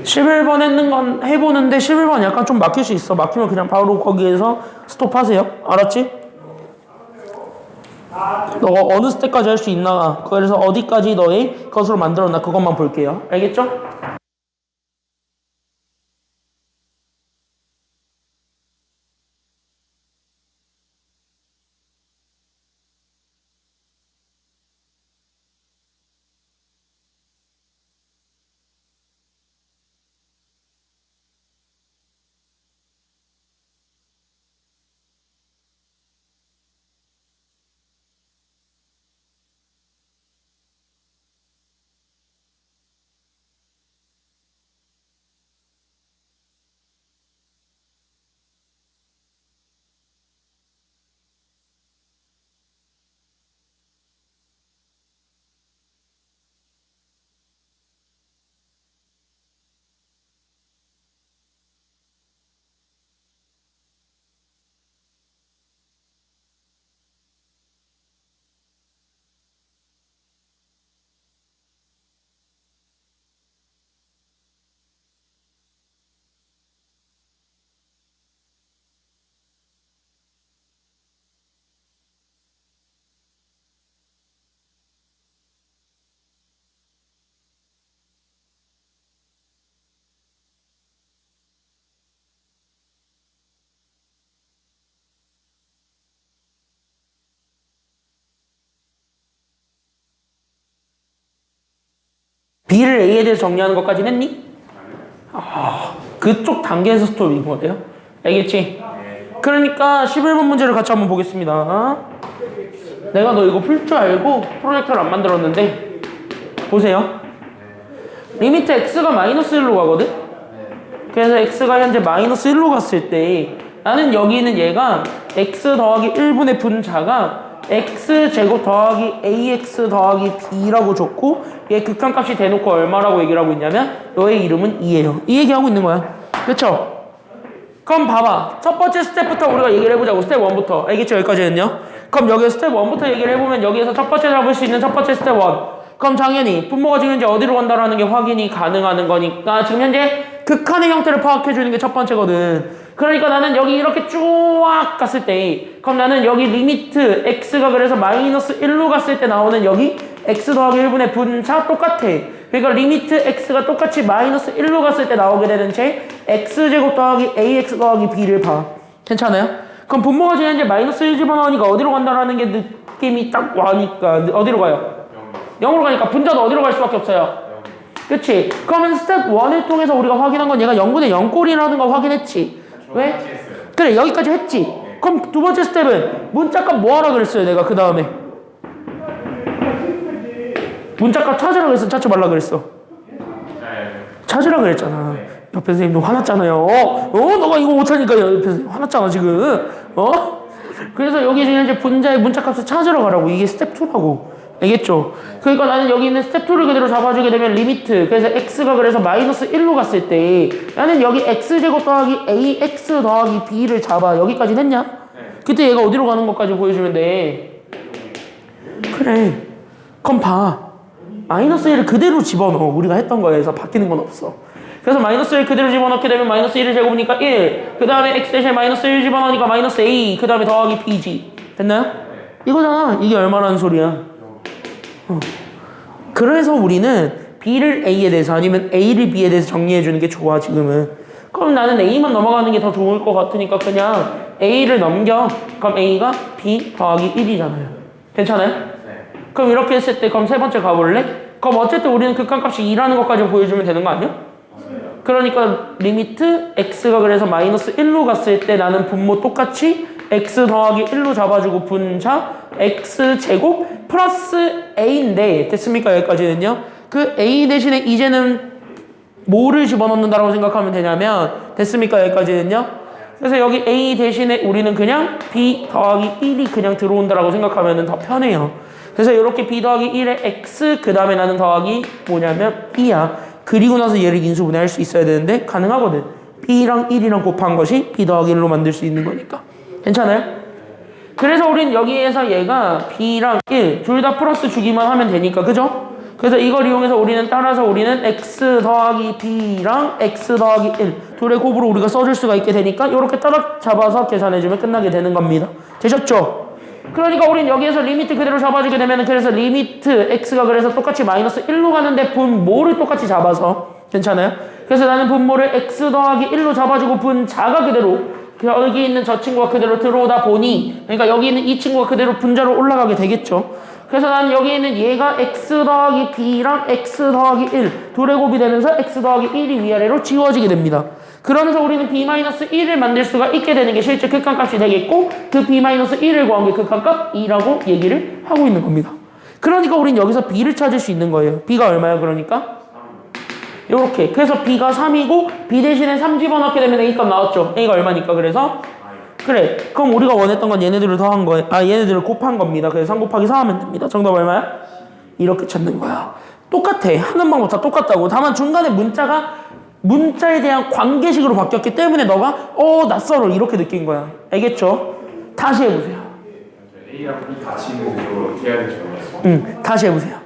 11번 했는 건 해보는데 11번 약간 좀 막힐 수 있어. 막히면 그냥 바로 거기에서 스톱하세요. 알았지? 너가 어느 스텝까지 할 수 있나, 그래서 어디까지 너의 것으로 만들었나 그것만 볼게요. 알겠죠? B를 A에 대해서 정리하는 것까지는 했니? 그쪽 단계에서 스톱인 거예요. 알겠지? 그러니까 11번 문제를 같이 한번 보겠습니다. 내가 너 이거 풀 줄 알고 프로젝터를 안 만들었는데 보세요. 리미트 x가 마이너스 1로 가거든? 그래서 x가 현재 마이너스 1로 갔을 때 나는 여기 있는 얘가 x 더하기 1분의 분자가 x제곱 더하기 ax 더하기 b라고 줬고 얘 극한값이 대놓고 얼마라고 얘기를 하고 있냐면 너의 이름은 2예요. 이 얘기하고 있는 거야. 그쵸? 그럼 봐봐. 첫 번째 스텝부터 우리가 얘기를 해보자고. 스텝 1부터. 알겠죠? 여기까지는요. 그럼 여기 스텝 1부터 얘기를 해보면 여기에서 첫 번째 잡을 수 있는 첫 번째 스텝 1. 그럼 당연히 분모가 지금 현재 어디로 간다라는 게 확인이 가능한 거니까 지금 현재 극한의 형태를 파악해주는 게 첫 번째거든. 그러니까 나는 여기 이렇게 쭉 갔을 때 그럼 나는 여기 리미트 x가 그래서 마이너스 1로 갔을 때 나오는 여기 x 더하기 1분의 분자 똑같아. 그러니까 리미트 x가 똑같이 마이너스 1로 갔을 때 나오게 되는 제 x제곱 더하기 ax 더하기 b를 봐. 괜찮아요? 그럼 분모가 지금 현재 마이너스 1 집어넣으니까 어디로 간다라는 게 느낌이 딱 와니까 어디로 가요? 0으로 가니까 분자도 어디로 갈 수밖에 없어요? 그치? 그러면 스텝 1을 통해서 우리가 확인한 건 얘가 0분의 0꼴이라는 걸 확인했지. 왜? 그래, 여기까지 했지. 그럼 두 번째 스텝은 문자값 뭐하라 그랬어요 내가 그 다음에 문자값 찾으라 그랬어, 찾지 말라 그랬어? 찾으라 그랬잖아. 옆에 선생님도 화났잖아요. 너가 이거 못하니까 옆에 선생님 화났잖아 지금. 그래서 여기 지금 이제 분자의 문자값을 찾으러 가라고. 이게 스텝 2라고. 알겠죠? 그러니까 나는 여기 있는 스텝 2를 그대로 잡아주게 되면 리미트, 그래서 x가 그래서 마이너스 1로 갔을 때 나는 여기 x제곱 더하기 ax 더하기 b를 잡아. 여기까지 했냐? 그때 얘가 어디로 가는 것까지 보여주면 돼. 그래. 그럼 봐. 마이너스 1을 그대로 집어넣어. 우리가 했던 거에서 바뀌는 건 없어. 그래서 마이너스 1 그대로 집어넣게 되면 마이너스 1을 제곱이니까 1, 그 다음에 x 대신에 마이너스 1 집어넣으니까 마이너스 a, 그 다음에 더하기 bg. 됐나요? 이거잖아. 이게 얼마라는 소리야. 그래서 우리는 b를 a에 대해서 아니면 a를 b에 대해서 정리해주는 게 좋아 지금은. 그럼 나는 a만 넘어가는 게 더 좋을 것 같으니까 그냥 a를 넘겨. 그럼 a가 b 더하기 1이잖아요. 괜찮아요? 네. 그럼 이렇게 했을 때 그럼 세 번째 가볼래? 그럼 어쨌든 우리는 극한값이 2라는 것까지 보여주면 되는 거 아니야? 그러니까 리미트 x가 그래서 마이너스 1로 갔을 때 나는 분모 똑같이 x 더하기 1로 잡아주고 분자 x제곱 플러스 a인데 됐습니까? 여기까지는요. 그 a 대신에 이제는 뭐를 집어넣는다라고 생각하면 되냐면 됐습니까? 여기까지는요. 그래서 여기 a 대신에 우리는 그냥 b 더하기 1이 그냥 들어온다라고 생각하면 더 편해요. 그래서 이렇게 b 더하기 1에 x 그 다음에 나는 더하기 뭐냐면 b야. 그리고 나서 얘를 인수분해할 수 있어야 되는데 가능하거든. b랑 1이랑 곱한 것이 b 더하기 1로 만들 수 있는 거니까. 괜찮아요? 그래서 우린 여기에서 얘가 b랑 1 둘 다 플러스 주기만 하면 되니까 그죠? 그래서 이걸 이용해서 우리는 따라서 우리는 x 더하기 b랑 x 더하기 1 둘의 곱으로 우리가 써줄 수가 있게 되니까 이렇게 따라 잡아서 계산해주면 끝나게 되는 겁니다. 되셨죠? 그러니까 우린 여기에서 리미트 그대로 잡아주게 되면 그래서 리미트 x가 그래서 똑같이 마이너스 1로 가는데 분모를 똑같이 잡아서 괜찮아요? 그래서 나는 분모를 x 더하기 1로 잡아주고 분자가 그대로 여기 있는 저 친구가 그대로 들어오다 보니 그러니까 여기 있는 이 친구가 그대로 분자로 올라가게 되겠죠. 그래서 나는 여기 있는 얘가 x 더하기 b랑 x 더하기 1 둘의 곱이 되면서 x 더하기 1이 위아래로 지워지게 됩니다. 그러면서 우리는 b-1을 만들 수가 있게 되는 게 실제 극한값이 되겠고 그 b-1을 구한 게 극한값 2라고 얘기를 하고 있는 겁니다. 그러니까 우린 여기서 b를 찾을 수 있는 거예요. b가 얼마야 그러니까? 요렇게. 그래서 b가 3이고 b 대신에 3 집어넣게 되면 a값 나왔죠. a가 얼마니까 그래서? 그래. 그럼 우리가 원했던 건 얘네들을 더한 거예요. 얘네들을 곱한 겁니다. 그래서 3 곱하기 4 하면 됩니다. 정답 얼마야? 이렇게 찾는 거야. 똑같아. 하는 방법 다 똑같다고. 다만 중간에 문자에 대한 관계식으로 바뀌었기 때문에 너가 낯설어 이렇게 느낀 거야. 알겠죠? 다시 해보세요. A랑 B 같이 있는데 이걸 어떻게 해야 될지 모르겠어. 다시 해보세요.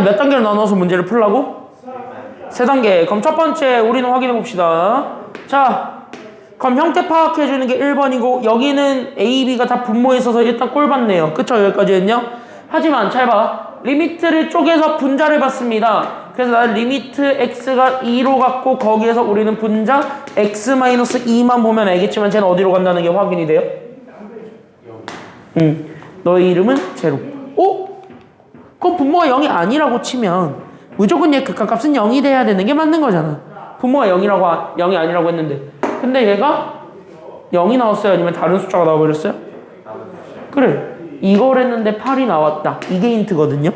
몇 단계로 나눠서 문제를 풀라고? 3단계. 그럼 첫 번째 우리는 확인해 봅시다. 자, 그럼 형태 파악해 주는 게 1번이고 여기는 A, B가 다 분모에 있어서 일단 꼴 받네요. 그쵸? 여기까지는요? 하지만 잘 봐. 리미트를 쪼개서 분자를 받습니다. 그래서 나는 리미트 x가 2로 갔고 거기에서 우리는 분자 x-2만 보면 알겠지만 쟤는 어디로 간다는 게 확인이 돼요? 너의 이름은 제로. 오? 그럼 분모가 0이 아니라고 치면 무조건 얘 극한값은 0이 돼야 되는 게 맞는 거잖아. 분모가 0이 아니라고 했는데 근데 얘가 0이 나왔어요? 아니면 다른 숫자가 나와버렸어요? 그래. 이걸 했는데 8이 나왔다. 이게 힌트거든요.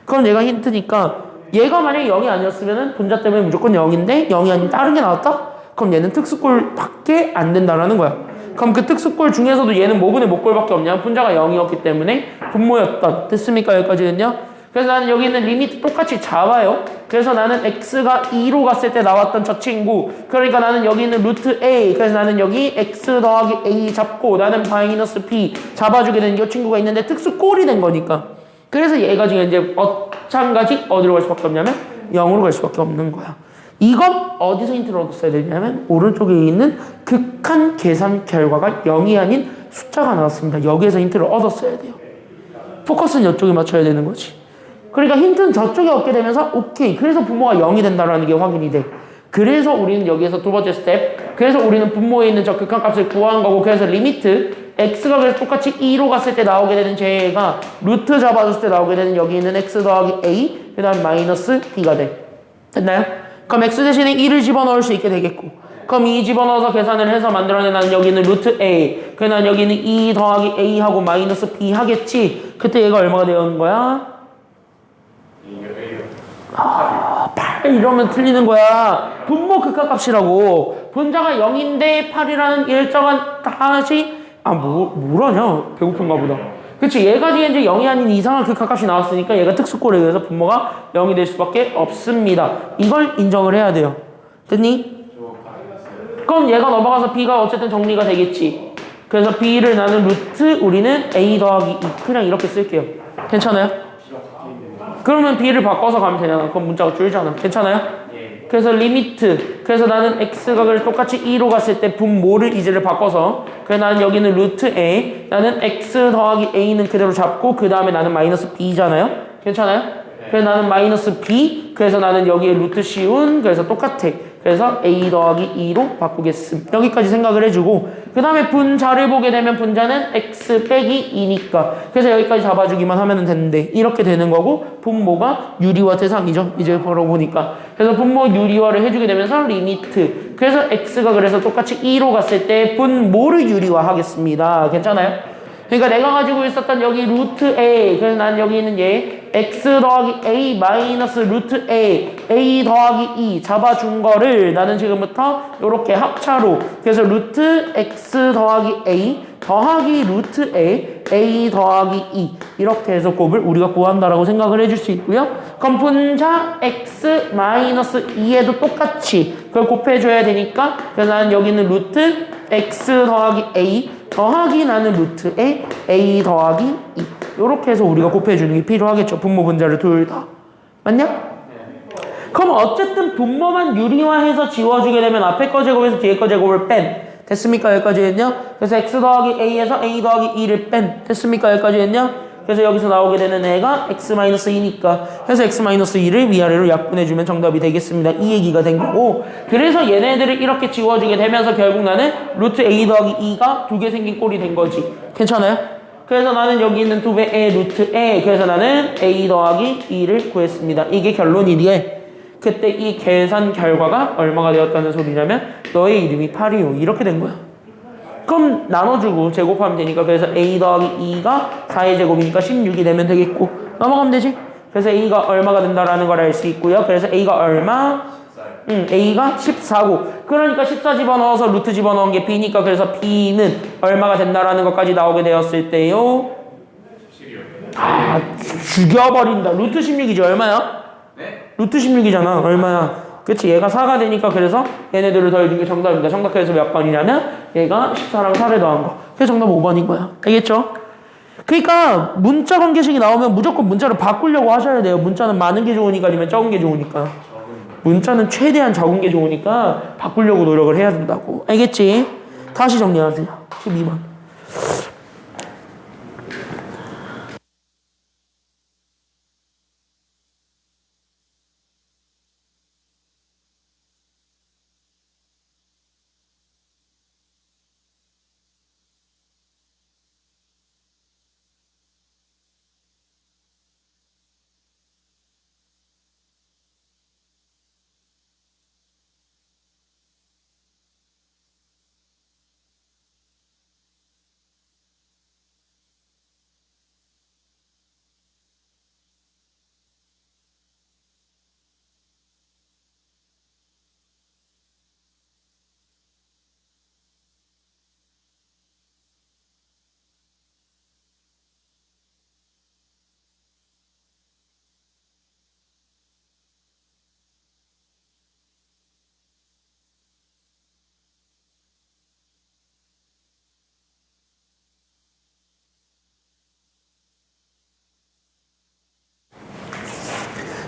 그럼 얘가 힌트니까 얘가 만약에 0이 아니었으면 분자 때문에 무조건 0인데 0이 아닌 다른 게 나왔다? 그럼 얘는 특수꼴밖에 안 된다라는 거야. 그럼 그 특수꼴 중에서도 얘는 모분의 목꼴밖에 없냐? 분자가 0이었기 때문에 분모였던. 됐습니까? 여기까지는요? 그래서 나는 여기 있는 리미트 똑같이 잡아요. 그래서 나는 x가 2로 갔을 때 나왔던 저 친구. 그러니까 나는 여기 있는 루트 a. 그래서 나는 여기 x 더하기 a 잡고 나는 마이너스 b 잡아주게 되는 이 친구가 있는데 특수꼴이 된 거니까. 그래서 얘가 지금 이제 마찬가지 어디로 갈 수밖에 없냐면 0으로 갈 수밖에 없는 거야. 이건 어디서 힌트를 얻었어야 되냐면 오른쪽에 있는 극한 계산 결과가 0이 아닌 숫자가 나왔습니다. 여기에서 힌트를 얻었어야 돼요. 포커스는 이쪽에 맞춰야 되는 거지. 그러니까 힌트는 저쪽에 얻게 되면서 오케이. 그래서 분모가 0이 된다는 게 확인이 돼. 그래서 우리는 여기에서 두 번째 스텝. 그래서 우리는 분모에 있는 저 극한값을 구하는 거고 그래서 리미트 x가 그래서 똑같이 2로 갔을 때 나오게 되는 제가 루트 잡아줬을 때 나오게 되는 여기 있는 x 더하기 a 그 다음 마이너스 b가 돼. 됐나요? 그럼 x 대신에 2를 집어넣을 수 있게 되겠고 그럼 2 집어넣어서 계산을 해서 만들어내는 여기 있는 루트 a 그 다음 여기 있는 2 더하기 a 하고 마이너스 b 하겠지. 그때 얘가 얼마가 되는 거야? 8 이러면 틀리는 거야. 분모 극한값이라고. 분자가 0인데 8이라는 일정한 다시 뭐라냐? 배고픈가 보다. 그치? 얘가 지금 이제 0이 아닌 이상한 극한값이 나왔으니까 얘가 특수꼴에 의해서 분모가 0이 될 수밖에 없습니다. 이걸 인정을 해야 돼요. 됐니? 그럼 얘가 넘어가서 b가 어쨌든 정리가 되겠지. 그래서 b를 나는 루트 우리는 a 더하기 2 그냥 이렇게 쓸게요. 괜찮아요? 그러면 b를 바꿔서 가면 되잖아. 그럼 문자가 줄잖아. 괜찮아요? 그래서 리미트. 그래서 나는 x가 똑같이 2로 갔을 때 분모를 이제를 바꿔서 그래서 나는 여기는 루트 a 나는 x 더하기 a는 그대로 잡고 그 다음에 나는 마이너스 b잖아요. 괜찮아요? 그래서 나는 마이너스 b 그래서 나는 여기에 루트 씌운 그래서 똑같아. 그래서 a 더하기 2로 바꾸겠음. 여기까지 생각을 해주고 그 다음에 분자를 보게 되면 분자는 x 빼기 2니까 그래서 여기까지 잡아주기만 하면 되는데 이렇게 되는 거고 분모가 유리화 대상이죠. 이제 벌어보니까 그래서 분모 유리화를 해주게 되면서 리미트 그래서 x가 그래서 똑같이 2로 갔을 때 분모를 유리화 하겠습니다. 괜찮아요? 그러니까 내가 가지고 있었던 여기 루트 a 그래서 난 여기 있는 얘 x 더하기 a 마이너스 루트 a 더하기 2 잡아준 거를 나는 지금부터 이렇게 합차로 그래서 루트 x 더하기 a 더하기 루트 a 더하기 2 이렇게 해서 곱을 우리가 구한다라고 생각을 해줄 수 있고요. 그럼 분자 x 마이너스 2에도 똑같이 그걸 곱해줘야 되니까 그래서 나는 여기 있는 루트 x 더하기 a 더하기 나는 루트 a 더하기 2 이렇게 해서 우리가 곱해주는 게 필요하겠죠. 분모 분자를 둘 다. 맞냐? 그럼 어쨌든 분모만 유리화해서 지워주게 되면 앞에 거 제곱에서 뒤에 거 제곱을 뺀. 됐습니까? 여기까지 했냐? 그래서 x 더하기 a에서 a 더하기 2를 뺀. 됐습니까? 여기까지 했냐? 그래서 여기서 나오게 되는 애가 x-2니까 그래서 x-2를 위아래로 약분해주면 정답이 되겠습니다. 이 얘기가 된 거고 그래서 얘네들을 이렇게 지워주게 되면서 결국 나는 루트 a 더하기 2가 두 개 생긴 꼴이 된 거지. 괜찮아요? 그래서 나는 여기 있는 두 배의 루트 a 그래서 나는 a 더하기 2를 구했습니다. 이게 결론이래. 그때 이 계산 결과가 얼마가 되었다는 소리냐면 너의 이름이 8이요. 이렇게 된 거야. 그럼 나눠주고 제곱하면 되니까 그래서 a 더하기 2가 4의 제곱이니까 16이 되면 되겠고 넘어가면 되지. 그래서 a가 얼마가 된다라는 걸 알 수 있고요. 그래서 a가 얼마? a가 14고 그러니까 14 집어넣어서 루트 집어넣은 게 b니까 그래서 b는 얼마가 된다라는 것까지 나오게 되었을 때요. 죽여버린다. 루트 16이지 얼마야? 루트 16이잖아. 얼마야? 그치? 얘가 4가 되니까 그래서 얘네들을 더해준 게 정답입니다. 정답 그래서 몇 번이냐면 얘가 14랑 4를 더한 거. 그래서 정답 5번인 거야. 알겠죠? 그러니까 문자 관계식이 나오면 무조건 문자를 바꾸려고 하셔야 돼요. 문자는 많은 게 좋으니까 아니면 적은 게 좋으니까. 문자는 최대한 적은 게 좋으니까 바꾸려고 노력을 해야 된다고. 알겠지? 다시 정리하세요. 12번.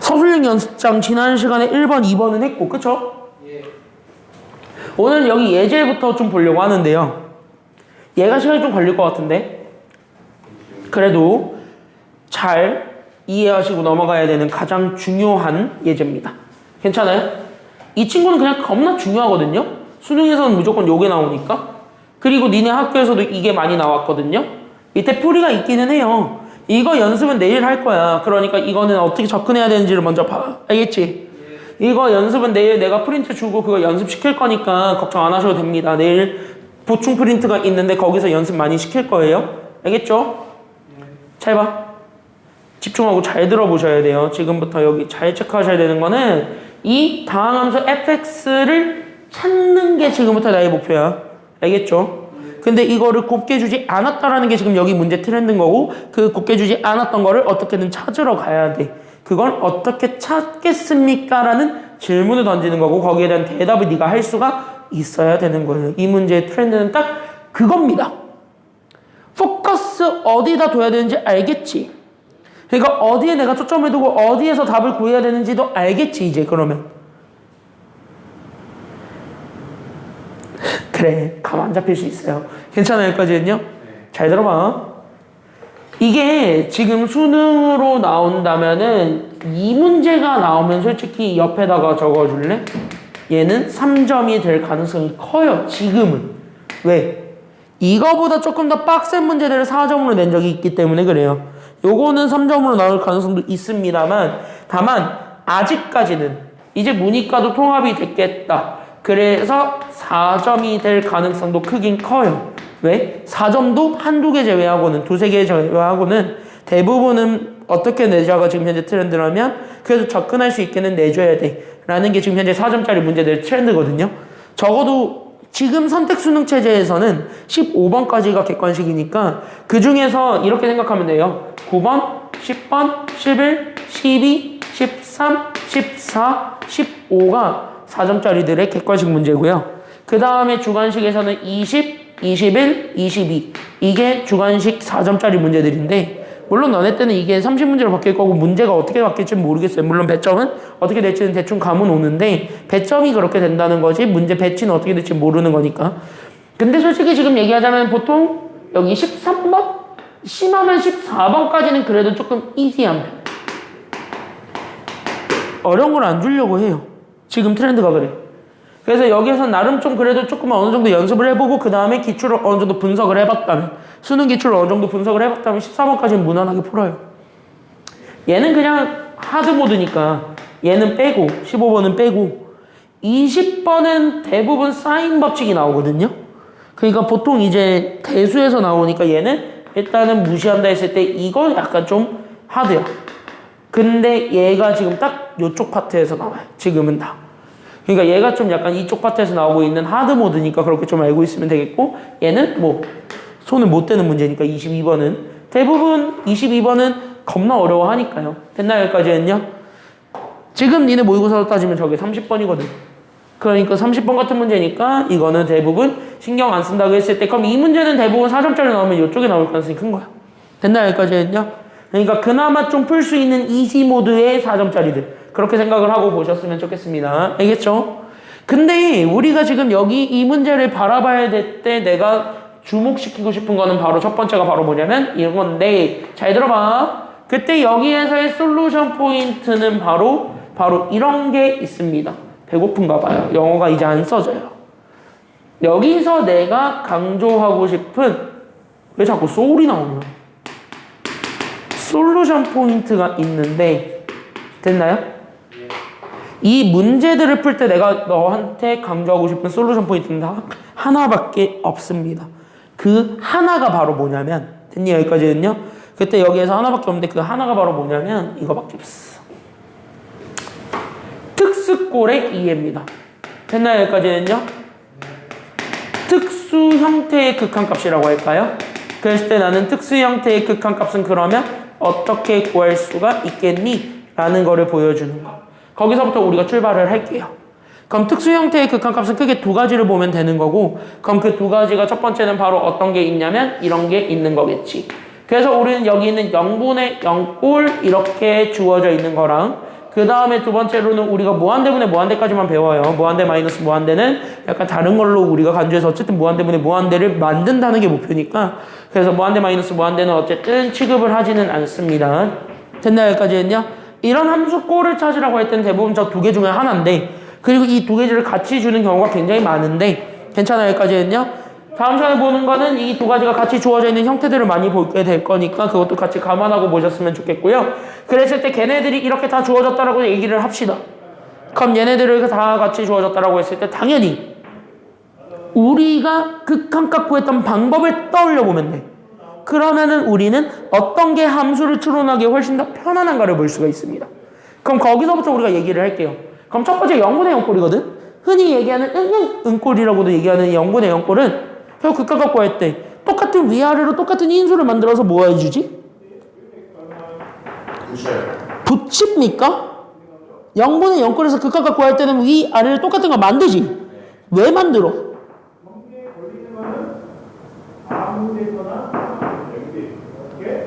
서술형 연습장 지난 시간에 1번, 2번은 했고, 그쵸? 예. 오늘 여기 예제부터 좀 보려고 하는데요. 얘가 시간이 좀 걸릴 것 같은데 그래도 잘 이해하시고 넘어가야 되는 가장 중요한 예제입니다. 괜찮아요? 이 친구는 그냥 겁나 중요하거든요. 수능에서는 무조건 요게 나오니까. 그리고 니네 학교에서도 이게 많이 나왔거든요. 밑에 풀이가 있기는 해요. 이거 연습은 내일 할 거야. 그러니까 이거는 어떻게 접근해야 되는지를 먼저 봐. 알겠지? 이거 연습은 내일 내가 프린트 주고 그거 연습시킬 거니까 걱정 안 하셔도 됩니다. 내일 보충 프린트가 있는데 거기서 연습 많이 시킬 거예요. 알겠죠? 잘 봐. 집중하고 잘 들어보셔야 돼요. 지금부터 여기 잘 체크하셔야 되는 거는 이 다항함수 fx를 찾는 게 지금부터 나의 목표야. 알겠죠? 근데 이거를 곱게 주지 않았다라는 게 지금 여기 문제 트렌드인 거고 그 곱게 주지 않았던 거를 어떻게든 찾으러 가야 돼. 그걸 어떻게 찾겠습니까? 라는 질문을 던지는 거고 거기에 대한 대답을 네가 할 수가 있어야 되는 거예요. 이 문제의 트렌드는 딱 그겁니다. 포커스 어디다 둬야 되는지 알겠지? 그러니까 어디에 내가 초점을 두고 어디에서 답을 구해야 되는지도 알겠지 이제 그러면. 그래 감 안 잡힐 수 있어요. 괜찮아요 여기까지는요? 잘 들어봐. 이게 지금 수능으로 나온다면은 이 문제가 나오면 솔직히 옆에다가 적어줄래? 얘는 3점이 될 가능성이 커요 지금은. 왜? 이거보다 조금 더 빡센 문제들을 4점으로 낸 적이 있기 때문에 그래요. 요거는 3점으로 나올 가능성도 있습니다만 다만 아직까지는 이제 문이과도 통합이 됐겠다. 그래서 4점이 될 가능성도 크긴 커요. 왜? 4점도 한두 개 제외하고는 두세 개 제외하고는 대부분은 어떻게 내줘가 지금 현재 트렌드라면 그래도 접근할 수 있게는 내줘야 돼 라는 게 지금 현재 4점짜리 문제들 트렌드거든요. 적어도 지금 선택 수능 체제에서는 15번까지가 객관식이니까 그 중에서 이렇게 생각하면 돼요. 9번, 10번, 11, 12, 13, 14, 15가 4점짜리들의 객관식 문제고요. 그 다음에 주관식에서는 20, 21, 22 이게 주관식 4점짜리 문제들인데 물론 너네 때는 이게 30문제로 바뀔 거고 문제가 어떻게 바뀔지는 모르겠어요. 물론 배점은 어떻게 될지는 대충 감은 오는데 배점이 그렇게 된다는 거지 문제 배치는 어떻게 될지 모르는 거니까. 근데 솔직히 지금 얘기하자면 보통 여기 13번? 심하면 14번까지는 그래도 조금 이지한 편. 어려운 걸 안 주려고 해요. 지금 트렌드가 그래. 그래서 여기에서 나름 좀 그래도 조금 어느 정도 연습을 해보고 그 다음에 기출을 어느 정도 분석을 해봤다면 수능 기출을 어느 정도 분석을 해봤다면 14번까지는 무난하게 풀어요. 얘는 그냥 하드 모드니까 얘는 빼고 15번은 빼고 20번은 대부분 사인 법칙이 나오거든요. 그러니까 보통 이제 대수에서 나오니까 얘는 일단은 무시한다 했을 때 이거 약간 좀 하드야. 근데 얘가 지금 딱 이쪽 파트에서 나와요. 지금은 다. 그러니까 얘가 좀 약간 이쪽 파트에서 나오고 있는 하드 모드니까 그렇게 좀 알고 있으면 되겠고 얘는 뭐 손을 못 대는 문제니까 22번은 대부분 22번은 겁나 어려워하니까요. 됐나요? 여기까지는요? 지금 니네 모의고사로 따지면 저게 30번이거든. 그러니까 30번 같은 문제니까 이거는 대부분 신경 안 쓴다고 했을 때 그럼 이 문제는 대부분 4점짜리 나오면 이쪽에 나올 가능성이 큰 거야. 됐나 여기까지는요? 그러니까 그나마 좀 풀 수 있는 이지 모드의 4점짜리들 그렇게 생각을 하고 보셨으면 좋겠습니다. 알겠죠? 근데 우리가 지금 여기 이 문제를 바라봐야 될 때 내가 주목시키고 싶은 거는 바로 첫 번째가 바로 뭐냐면 이런 건데 잘 들어봐. 그때 여기에서의 솔루션 포인트는 바로 이런 게 있습니다. 배고픈가 봐요. 영어가 이제 안 써져요. 여기서 내가 강조하고 싶은 왜 자꾸 소울이 나오냐? 솔루션 포인트가 있는데 됐나요? 이 문제들을 풀 때 내가 너한테 강조하고 싶은 솔루션 포인트는 다 하나밖에 없습니다. 그 하나가 바로 뭐냐면 됐니 여기까지는요? 그때 여기에서 하나밖에 없는데 그 하나가 바로 뭐냐면 이거밖에 없어. 특수꼴의 이해입니다. 됐나요 여기까지는요? 특수 형태의 극한값이라고 할까요? 그랬을 때 나는 특수 형태의 극한값은 그러면 어떻게 구할 수가 있겠니? 라는 거를 보여주는 거. 거기서부터 우리가 출발을 할게요. 그럼 특수 형태의 극한값은 크게 두 가지를 보면 되는 거고 그럼 그 두 가지가 첫 번째는 바로 어떤 게 있냐면 이런 게 있는 거겠지. 그래서 우리는 여기 있는 0분의 0꼴 이렇게 주어져 있는 거랑 그 다음에 두 번째로는 우리가 무한대분의 무한대까지만 배워요. 무한대 마이너스 무한대는 약간 다른 걸로 우리가 간주해서 어쨌든 무한대분의 무한대를 만든다는 게 목표니까 그래서 무한대 마이너스 무한대는 어쨌든 취급을 하지는 않습니다. 됐나요 여기까지는요? 이런 함수꼴을 찾으라고 할 때는 대부분 저 두 개 중에 하나인데 그리고 이 두 개를 같이 주는 경우가 굉장히 많은데 괜찮아요 여기까지는요? 다음 시간에 보는 거는 이 두 가지가 같이 주어져 있는 형태들을 많이 보게 될 거니까 그것도 같이 감안하고 보셨으면 좋겠고요. 그랬을 때 걔네들이 이렇게 다 주어졌다라고 얘기를 합시다. 그럼 얘네들을 다 같이 주어졌다라고 했을 때 당연히 우리가 극한값 구했던 방법을 떠올려 보면 돼. 그러면은 우리는 어떤 게 함수를 추론하기에 훨씬 더 편안한가를 볼 수가 있습니다. 그럼 거기서부터 우리가 얘기를 할게요. 그럼 첫 번째 0분의 0꼴이거든? 흔히 얘기하는 응꼴이라고도 얘기하는 이 0분의 0꼴은 결국 극한값 구할 때 똑같은 위아래로 똑같은 인수를 만들어서 뭐 해주지? 붙입니까? 0분의 0꼴에서 극한값 구할 때는 위아래를 똑같은 거 만들지. 왜 만들어?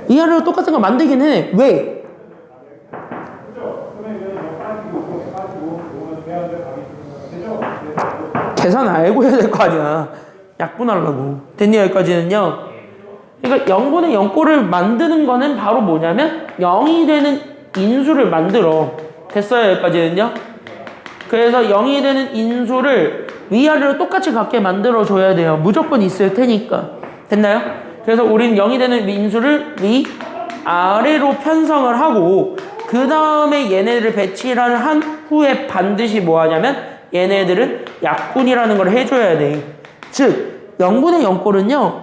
위아래로 똑같은 거 만들긴 해. 왜? 계산 알고 해야 될 거 아니야. 약분하려고. 됐니 여기까지는요? 그러니까 0분의 0꼴을 만드는 거는 바로 뭐냐면 0이 되는 인수를 만들어. 됐어요 여기까지는요? 그래서 0이 되는 인수를 위아래로 똑같이 갖게 만들어줘야 돼요. 무조건 있을 테니까. 됐나요? 그래서 우리는 0이 되는 인수를 위아래로 편성을 하고 그 다음에 얘네들을 배치를 한 후에 반드시 뭐 하냐면 얘네들은 약분이라는 걸 해줘야 돼. 즉 0분의 0꼴은요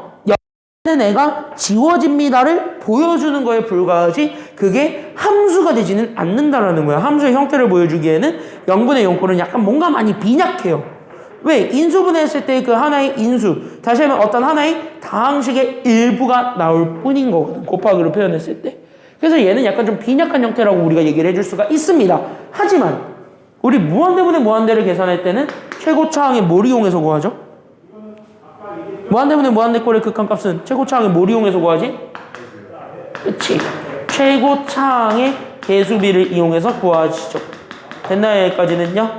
0은 애가 지워집니다를 보여주는 거에 불과하지 그게 함수가 되지는 않는다라는 거야. 함수의 형태를 보여주기에는 0분의 0꼴은 약간 뭔가 많이 빈약해요. 왜? 인수분해했을 때 그 하나의 인수 다시 하면 어떤 하나의 다항식의 일부가 나올 뿐인 거거든. 곱하기로 표현했을 때. 그래서 얘는 약간 좀 빈약한 형태라고 우리가 얘기를 해줄 수가 있습니다. 하지만 우리 무한대분의 무한대를 계산할 때는 최고차항의 뭘 이용해서 구하죠? 무한대분의 무한대꼴의 극한값은 최고차항의 뭘 이용해서 구하지? 그치. 최고차항의 개수비를 이용해서 구하시죠. 됐나요 여기까지는요?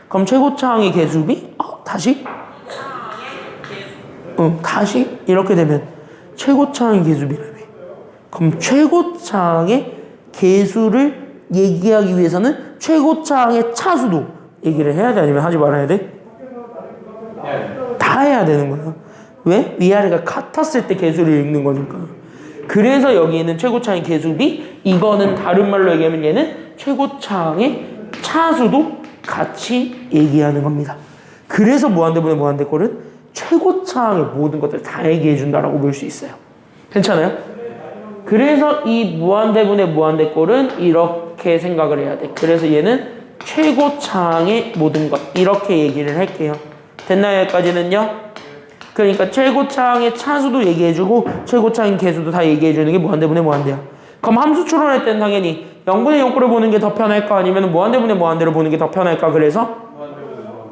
그럼 최고차항의 개수비? 다시? 다시 이렇게 되면 최고차항의 개수비라며. 그럼 최고차항의 개수를 얘기하기 위해서는 최고차항의 차수도 얘기를 해야 돼? 아니면 하지 말아야 돼? 다 해야 되는 거야. 왜? 위아래가 같았을 때 개수를 읽는 거니까. 그래서 여기 있는 최고차항의 개수비 이거는 다른 말로 얘기하면 얘는 최고차항의 차수도 같이 얘기하는 겁니다. 그래서 무한대분의 무한대꼴은 최고차항의 모든 것들을 다 얘기해 준다라고 볼 수 있어요. 괜찮아요? 그래서 이 무한대분의 무한대꼴은 이렇게 생각을 해야 돼. 그래서 얘는 최고차항의 모든 것 이렇게 얘기를 할게요. 됐나요 여기까지는요? 그러니까 최고차항의 차수도 얘기해주고 최고차항의 개수도 다 얘기해주는 게 무한대분의 무한대야. 그럼 함수 추론할 때는 당연히 0분의 0꼴을 보는 게 더 편할까 아니면 무한대분의 무한대를 보는 게 더 편할까? 그래서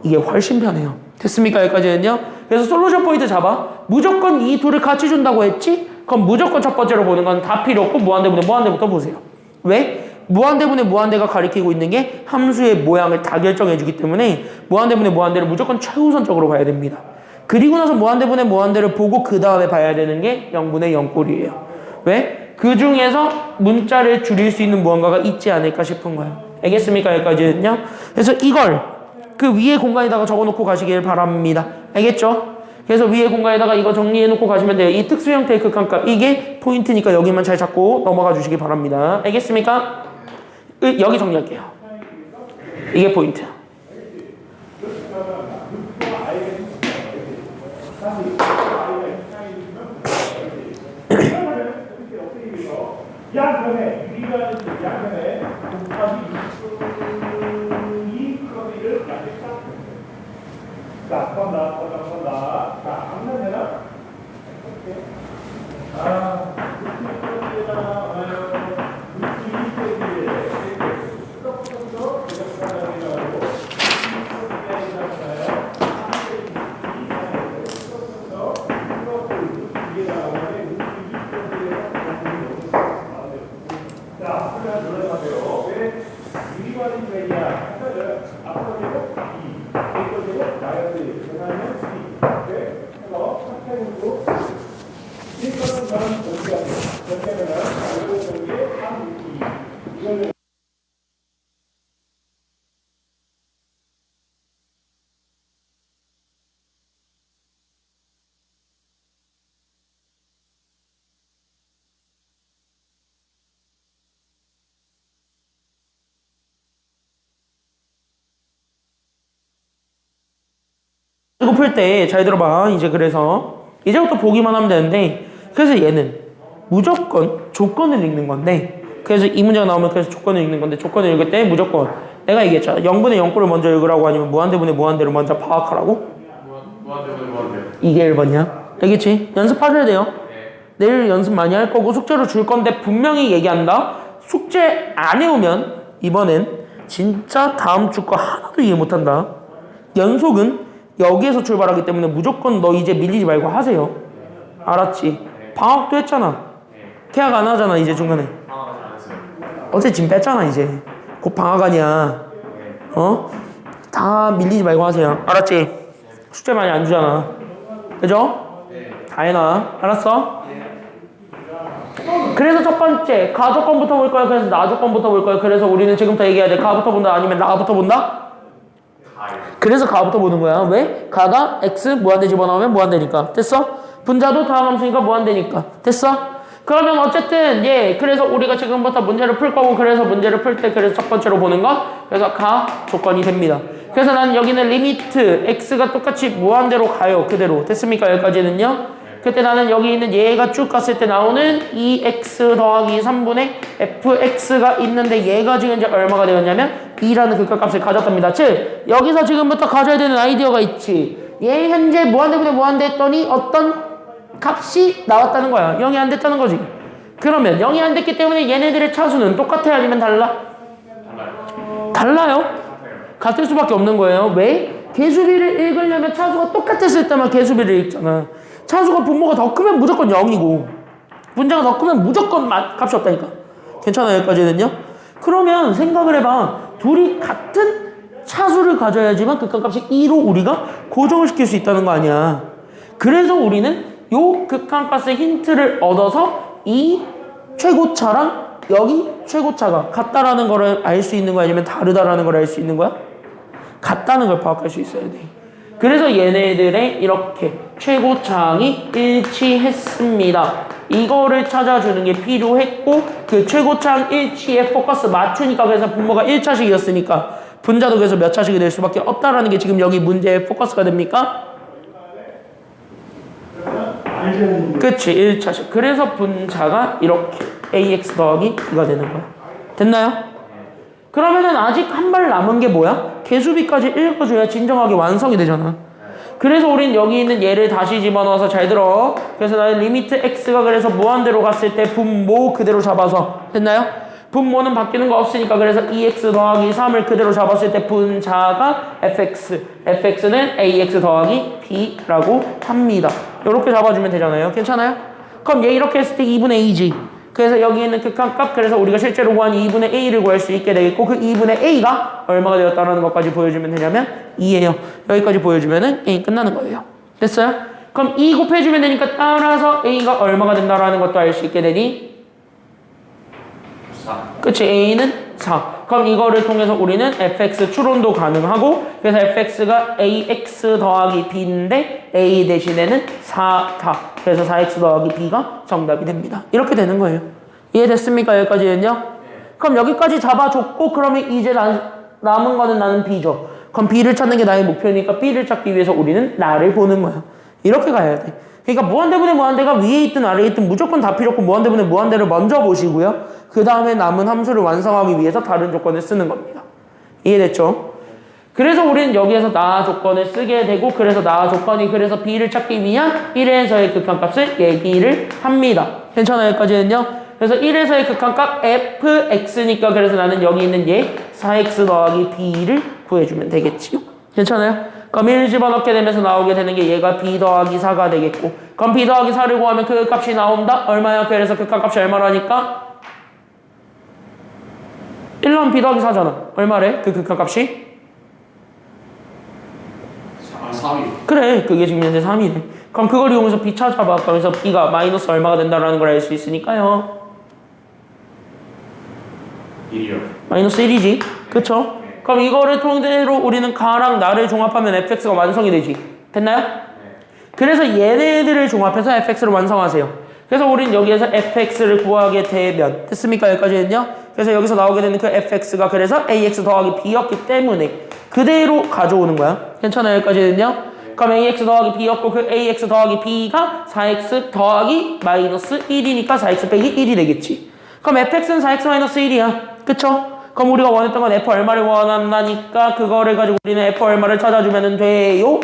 이게 훨씬 편해요. 됐습니까 여기까지는요? 그래서 솔루션 포인트 잡아. 무조건 이 둘을 같이 준다고 했지? 그럼 무조건 첫 번째로 보는 건 다 필요 없고 무한대분의 무한대부터 보세요. 왜? 무한대분의 무한대가 가리키고 있는 게 함수의 모양을 다 결정해 주기 때문에 무한대분의 무한대를 무조건 최우선적으로 봐야 됩니다. 그리고 나서 무한대분의 무한대를 보고 그 다음에 봐야 되는 게 0분의 0꼴이에요. 왜? 그 중에서 문자를 줄일 수 있는 무언가가 있지 않을까 싶은 거예요. 알겠습니까? 여기까지는요. 그래서 이걸 그 위에 공간에다가 적어놓고 가시길 바랍니다. 알겠죠? 그래서 위에 공간에다가 이거 정리해놓고 가시면 돼요. 이 특수 형태의 극한값 이게 포인트니까 여기만 잘 잡고 넘어가 주시기 바랍니다. 알겠습니까? 여기 정리할게요. 이게 포인트. 양변에 유리가 양변에 곱하기 2 커비를 양에 딱. 자, 건다. 자, 안면 되나? 아, 이거 풀 때 잘 들어봐. 이제 그래서 이제부터 보기만 하면 되는데 그래서 얘는 무조건 조건을 읽는 건데 그래서 이 문제가 나오면 그래서 조건을 읽는 건데 조건을 읽을 때 무조건 내가 얘기했잖아. 0분의 0꼴을 먼저 읽으라고 아니면 무한대분의 무한대를 먼저 파악하라고? 무한대분의 무한대. 이게 1번이야. 알겠지? 연습하셔야 돼요. 내일 연습 많이 할 거고 숙제로 줄 건데 분명히 얘기한다. 숙제 안 해오면 이번엔 진짜 다음 주 거 하나도 이해 못한다. 연속은 여기에서 출발하기 때문에 무조건 너 이제 밀리지 말고 하세요. 알았지? 방학도 했잖아. 계약 안 하잖아 이제 중간에. 어제 짐 뺐잖아 이제. 곧 방학 아니야. 다 밀리지 말고 하세요. 알았지? 숙제 많이 안 주잖아. 그죠? 다 해놔. 알았어? 그래서 첫 번째 가조건부터 볼 거야. 그래서 나조건부터 볼 거야. 그래서 우리는 지금부터 얘기해야 돼. 가부터 본다 아니면 나부터 본다? 그래서 가부터 보는 거야. 왜? 가가 x 무한대 집어넣으면 무한대니까. 됐어? 분자도 다음 함수니까 무한대니까. 됐어? 그러면 어쨌든 그래서 우리가 지금부터 문제를 풀 거고 그래서 문제를 풀 때 그래서 첫 번째로 보는 거 그래서 가 조건이 됩니다. 그래서 난 여기는 리미트 x가 똑같이 무한대로 가요. 그대로. 됐습니까? 여기까지는요. 그때 나는 여기 있는 얘가 쭉 갔을 때 나오는 2x 더하기 3분의 fx가 있는데 얘가 지금 이제 얼마가 되었냐면 2라는 극한값을 가졌답니다. 즉 여기서 지금부터 가져야 되는 아이디어가 있지. 얘 현재 무한대분의 무한대 했더니 어떤 값이 나왔다는 거야. 0이 안 됐다는 거지. 그러면 0이 안 됐기 때문에 얘네들의 차수는 똑같아요? 아니면 달라? 달라요. 같을 수밖에 없는 거예요. 왜? 개수비를 읽으려면 차수가 똑같았을 때만 개수비를 읽잖아. 차수가 분모가 더 크면 무조건 0이고 분자가 더 크면 무조건 값이 없다니까. 괜찮아요? 여기까지는요? 그러면 생각을 해봐. 둘이 같은 차수를 가져야지만 극한값이 2로 우리가 고정을 시킬 수 있다는 거 아니야. 그래서 우리는 요 극한값의 힌트를 얻어서 이 최고차랑 여기 최고차가 같다라는 거를 알 수 있는 거야? 아니면 다르다라는 걸 알 수 있는 거야? 같다는 걸 파악할 수 있어야 돼. 그래서 얘네들의 이렇게 최고차항이 일치했습니다. 이거를 찾아주는 게 필요했고 그 최고차항 일치에 포커스 맞추니까 그래서 분모가 1차식이었으니까 분자도 그래서 몇 차식이 될 수밖에 없다라는 게 지금 여기 문제의 포커스가 됩니까? 그치 1차식. 그래서 분자가 이렇게 ax 더하기 2가 되는 거야. 됐나요? 그러면은 아직 한 발 남은 게 뭐야? 개수비까지 읽어줘야 진정하게 완성이 되잖아. 그래서 우린 여기 있는 얘를 다시 집어넣어서 잘 들어. 그래서 나는 리미트 x가 그래서 무한대로 갔을 때 분모 그대로 잡아서 됐나요? 분모는 바뀌는 거 없으니까 그래서 2x 더하기 3을 그대로 잡았을 때 분자가 fx, fx는 ax 더하기 b라고 합니다. 이렇게 잡아주면 되잖아요. 괜찮아요? 그럼 얘 이렇게 했을 때 2분의 a지. 그래서 여기 있는 극한값, 그래서 우리가 실제로 구한 2분의 a를 구할 수 있게 되겠고, 그 2분의 a가 얼마가 되었다라는 것까지 보여주면 되냐면 2예요. 여기까지 보여주면은 게임 끝나는 거예요. 됐어요? 그럼 2 곱해주면 되니까 따라서 a가 얼마가 된다라는 것도 알 수 있게 되니? 4. 그치, a는 4. 그럼 이거를 통해서 우리는 fx 추론도 가능하고, 그래서 fx가 ax 더하기 b인데 a 대신에는 4다. 그래서 4x 더하기 b가 정답이 됩니다. 이렇게 되는 거예요. 이해됐습니까? 여기까지는요? 그럼 여기까지 잡아줬고, 그러면 이제 남은 거는 나는 b죠. 그럼 b를 찾는 게 나의 목표니까 b를 찾기 위해서 우리는 나를 보는 거야. 이렇게 가야 돼. 그러니까 무한대분의 무한대가 위에 있든 아래에 있든 무조건 다 필요 없고 무한대분의 무한대를 먼저 보시고요. 그 다음에 남은 함수를 완성하기 위해서 다른 조건을 쓰는 겁니다. 이해됐죠? 그래서 우리는 여기에서 나 조건을 쓰게 되고, 그래서 나 조건이 그래서 b를 찾기 위한 1에서의 극한값을 얘기를 합니다. 괜찮아요? 여기까지는요? 그래서 1에서의 극한값 fx니까 그래서 나는 여기 있는 얘 4x 더하기 b를 구해주면 되겠지요. 괜찮아요? 그럼 1 집어넣게 되면서 나오게 되는 게 얘가 b 더하기 4가 되겠고, 그럼 b 더하기 4를 구하면 그 값이 나온다? 얼마야? 그래서 극한값이 얼마라니까? 1은 b 더하기 4잖아. 얼마래? 그 극한값이? 3이. 그래, 그게 지금 현재 3이래. 그럼 그걸 이용해서 b 찾아봐. 그러면서 b가 마이너스 얼마가 된다라는 걸 알 수 있으니까요. 1이요. 마이너스 1이지. 그쵸? 그럼 이거를 통째로 우리는 가랑 나를 종합하면 fx가 완성이 되지. 됐나요? 그래서 얘네들을 종합해서 fx를 완성하세요. 그래서 우린 여기에서 fx를 구하게 되면, 됐습니까? 여기까지는요? 그래서 여기서 나오게 되는 그 fx가 그래서 ax 더하기 b였기 때문에 그대로 가져오는 거야. 괜찮아요? 여기까지는요? 그럼 ax 더하기 b였고, 그 ax 더하기 b가 4x 더하기 마이너스 1이니까 4x 빼기 1이 되겠지. 그럼 fx는 4x 마이너스 1이야. 그쵸? 그럼 우리가 원했던 건 f 얼마를 원한다니까 그거를 가지고 우리는 f 얼마를 찾아주면 돼요?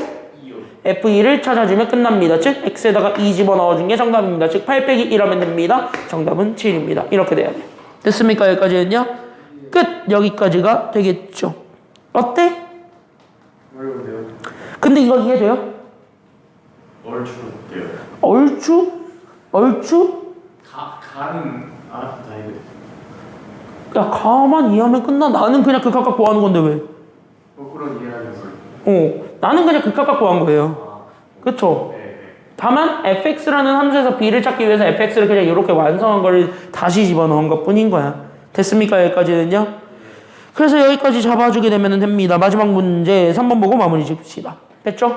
f2를 찾아주면 끝납니다. 즉 x에다가 2 집어넣어준 게 정답입니다. 즉 8 빼기 1 하면 됩니다. 정답은 7입니다. 이렇게 돼야 돼. 됐습니까? 여기까지는요? 끝! 여기까지가 되겠죠. 어때? 어려운데요? 근데 이거 이해돼요? 얼추로 돼요. 얼추? 얼추? 가는 다행이네. 야, 가만 이해하면 끝나. 나는 그냥 극한값 구하는 건데 왜? 그런 이해하는 거예요. 나는 그냥 극한값 구한 거예요. 그쵸? 네. 다만 fx라는 함수에서 b를 찾기 위해서 fx를 그냥 이렇게 완성한 걸 다시 집어넣은 것 뿐인 거야. 됐습니까? 여기까지는요? 그래서 여기까지 잡아주게 되면 됩니다. 마지막 문제 3번 보고 마무리 짓시다. 됐죠?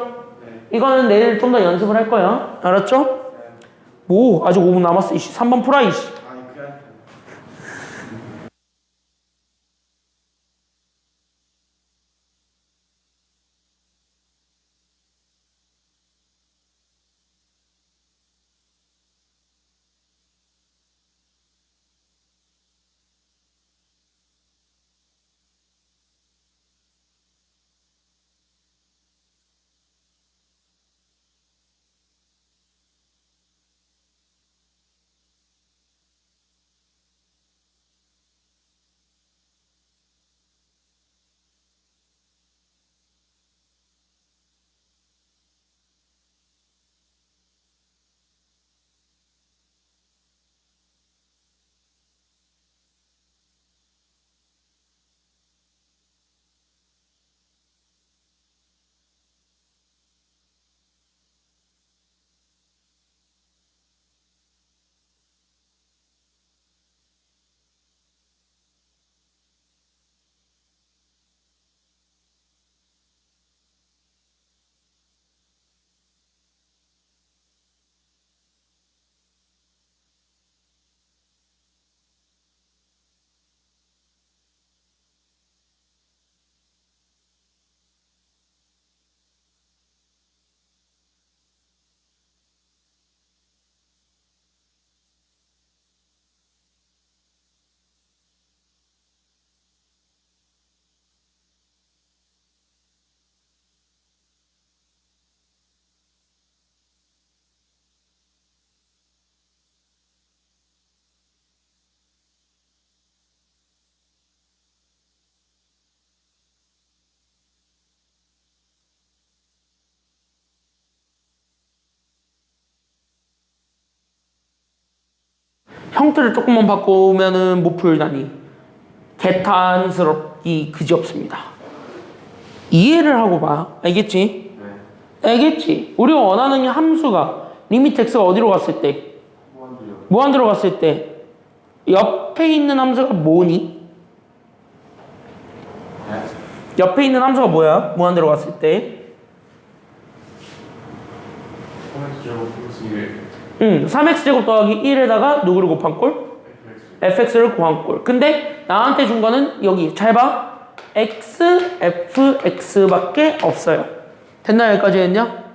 네. 이거는 내일 좀 더 연습을 할 거야. 알았죠? 뭐 아직 5분 남았어. 3번 풀어 이씨. 형태를 조금만 바꾸면은 못 풀다니. 개탄스럽기 그지없습니다. 이해를 하고 봐. 알겠지? 네. 알겠지? 우리가 원하는 함수가 리미트 x가 어디로 갔을 때? 무한대로 갔을 때 옆에 있는 함수가 뭐니? 네. 옆에 있는 함수가 뭐야? 무한대로 갔을 때 3x제곱 더하기 1에다가 누구를 곱한 꼴? fx를 구한 꼴. 근데 나한테 준 거는 여기 잘 봐. x, fx밖에 없어요. 됐나? 여기까지 했냐?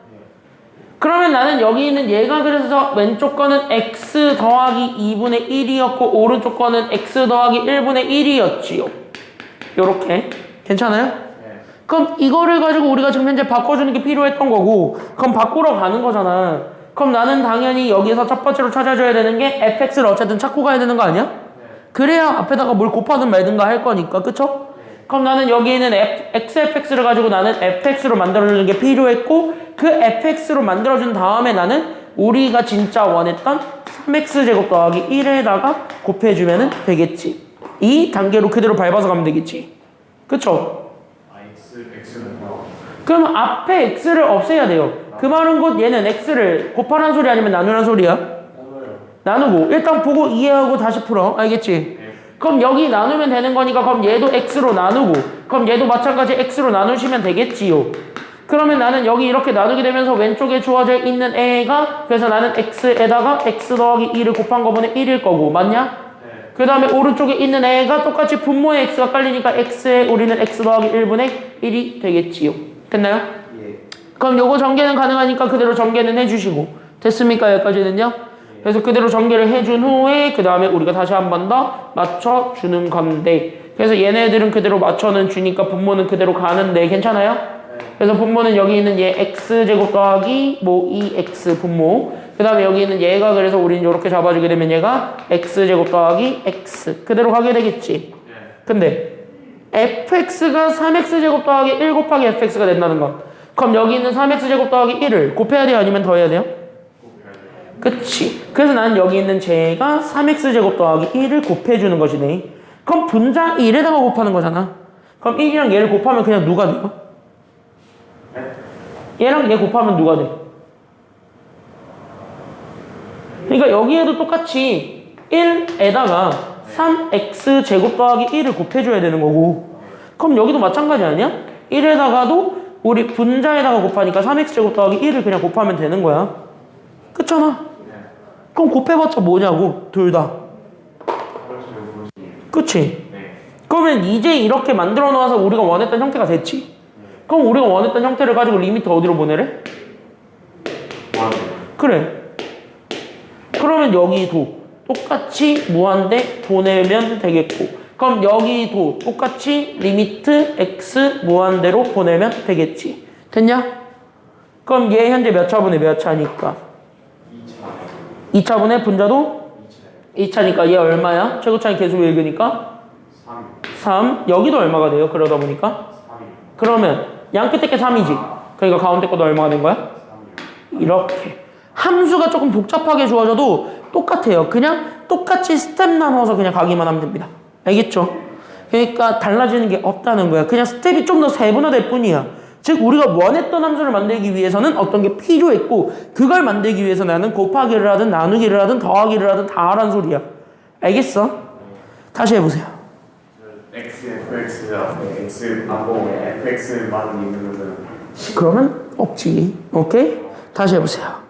그러면 나는 여기 있는 얘가 그래서 왼쪽 거는 x 더하기 2분의 1이었고 오른쪽 거는 x 더하기 1분의 1이었지요. 요렇게. 괜찮아요? 네. 그럼 이거를 가지고 우리가 지금 현재 바꿔주는 게 필요했던 거고 그럼 바꾸러 가는 거잖아. 그럼 나는 당연히 여기서 첫 번째로 찾아줘야 되는 게 fx를 어쨌든 찾고 가야 되는 거 아니야? 그래야 앞에다가 뭘 곱하든 말든가 할 거니까. 그쵸? 그럼 나는 여기 있는 xfx를 가지고 나는 fx로 만들어주는 게 필요했고 그 fx로 만들어준 다음에 나는 우리가 진짜 원했던 3x제곱 더하기 1에다가 곱해주면 되겠지. 이 단계로 그대로 밟아서 가면 되겠지. 그쵸? x는 뭐? 그럼 앞에 x를 없애야 돼요. 그 말은 곧 얘는 x를 곱하라는 소리 아니면 나누라는 소리야? 나누고 일단 보고 이해하고 다시 풀어. 알겠지? 네. 그럼 여기 나누면 되는 거니까 그럼 얘도 x로 나누고 그럼 얘도 마찬가지 x로 나누시면 되겠지요. 그러면 나는 여기 이렇게 나누게 되면서 왼쪽에 주어져 있는 애가 그래서 나는 x에다가 x 더하기 2를 곱한 거분의 1일 거고 맞냐? 네. 그 다음에 오른쪽에 있는 애가 똑같이 분모에 x가 깔리니까 x에 우리는 x 더하기 1분의 1이 되겠지요. 됐나요? 예. 그럼 요거 전개는 가능하니까 그대로 전개는 해주시고 됐습니까? 여기까지는요? 그래서 그대로 전개를 해준 후에 그 다음에 우리가 다시 한 번 더 맞춰주는 건데 그래서 얘네들은 그대로 맞춰는 주니까 분모는 그대로 가는데 괜찮아요? 그래서 분모는 여기 있는 얘 x제곱 더하기 뭐 2x 분모 그 다음에 여기 있는 얘가 그래서 우리는 이렇게 잡아주게 되면 얘가 x제곱 더하기 x 그대로 가게 되겠지. 근데 fx가 3x제곱 더하기 1 곱하기 fx가 된다는 거 그럼 여기 있는 3x제곱 더하기 1을 곱해야 돼요? 아니면 더해야 돼요? 그치. 그래서 나는 여기 있는 쟤가 3x제곱 더하기 1을 곱해주는 것이네. 그럼 분자 1에다가 곱하는 거잖아. 그럼 1이랑 얘를 곱하면 그냥 누가 돼요? 얘랑 얘 곱하면 누가 돼? 그러니까 여기에도 똑같이 1에다가 3x제곱 더하기 1을 곱해줘야 되는 거고 그럼 여기도 마찬가지 아니야? 1에다가도 우리 분자에다가 곱하니까 3x제곱 더하기 1을 그냥 곱하면 되는 거야. 그렇잖아. 그럼 곱해봤자 뭐냐고 둘 다. 그치? 네. 그러면 이제 이렇게 만들어 놓아서 우리가 원했던 형태가 됐지? 그럼 우리가 원했던 형태를 가지고 리미트 어디로 보내래? 그래. 그러면 여기도 똑같이 무한대 보내면 되겠고 그럼 여기도 똑같이 리미트 x 무한대로 보내면 되겠지. 됐냐? 그럼 얘 현재 몇 차분의 몇 차니까? 2차분의 분자도 2차니까 얘 얼마야? 최고차의 계수 읽으니까 3. 여기도 얼마가 돼요? 그러다 보니까 3이요. 그러면 양 끝에 게 3이지. 그러니까 가운데 것도 얼마가 된 거야? 3이요. 이렇게 함수가 조금 복잡하게 주어져도 똑같아요. 그냥 똑같이 스텝 나눠서 그냥 가기만 하면 됩니다. 알겠죠? 그러니까 달라지는 게 없다는 거야. 그냥 스텝이 좀 더 세분화될 뿐이야. 즉 우리가 원했던 함수를 만들기 위해서는 어떤 게 필요했고 그걸 만들기 위해서 나는 곱하기를 하든 나누기를 하든 더하기를 하든 다 하란 소리야. 알겠어? 다시 해보세요. x, fx가 x 반복에 fx만 있는 거는 그러면 없지. 오케이? 다시 해보세요.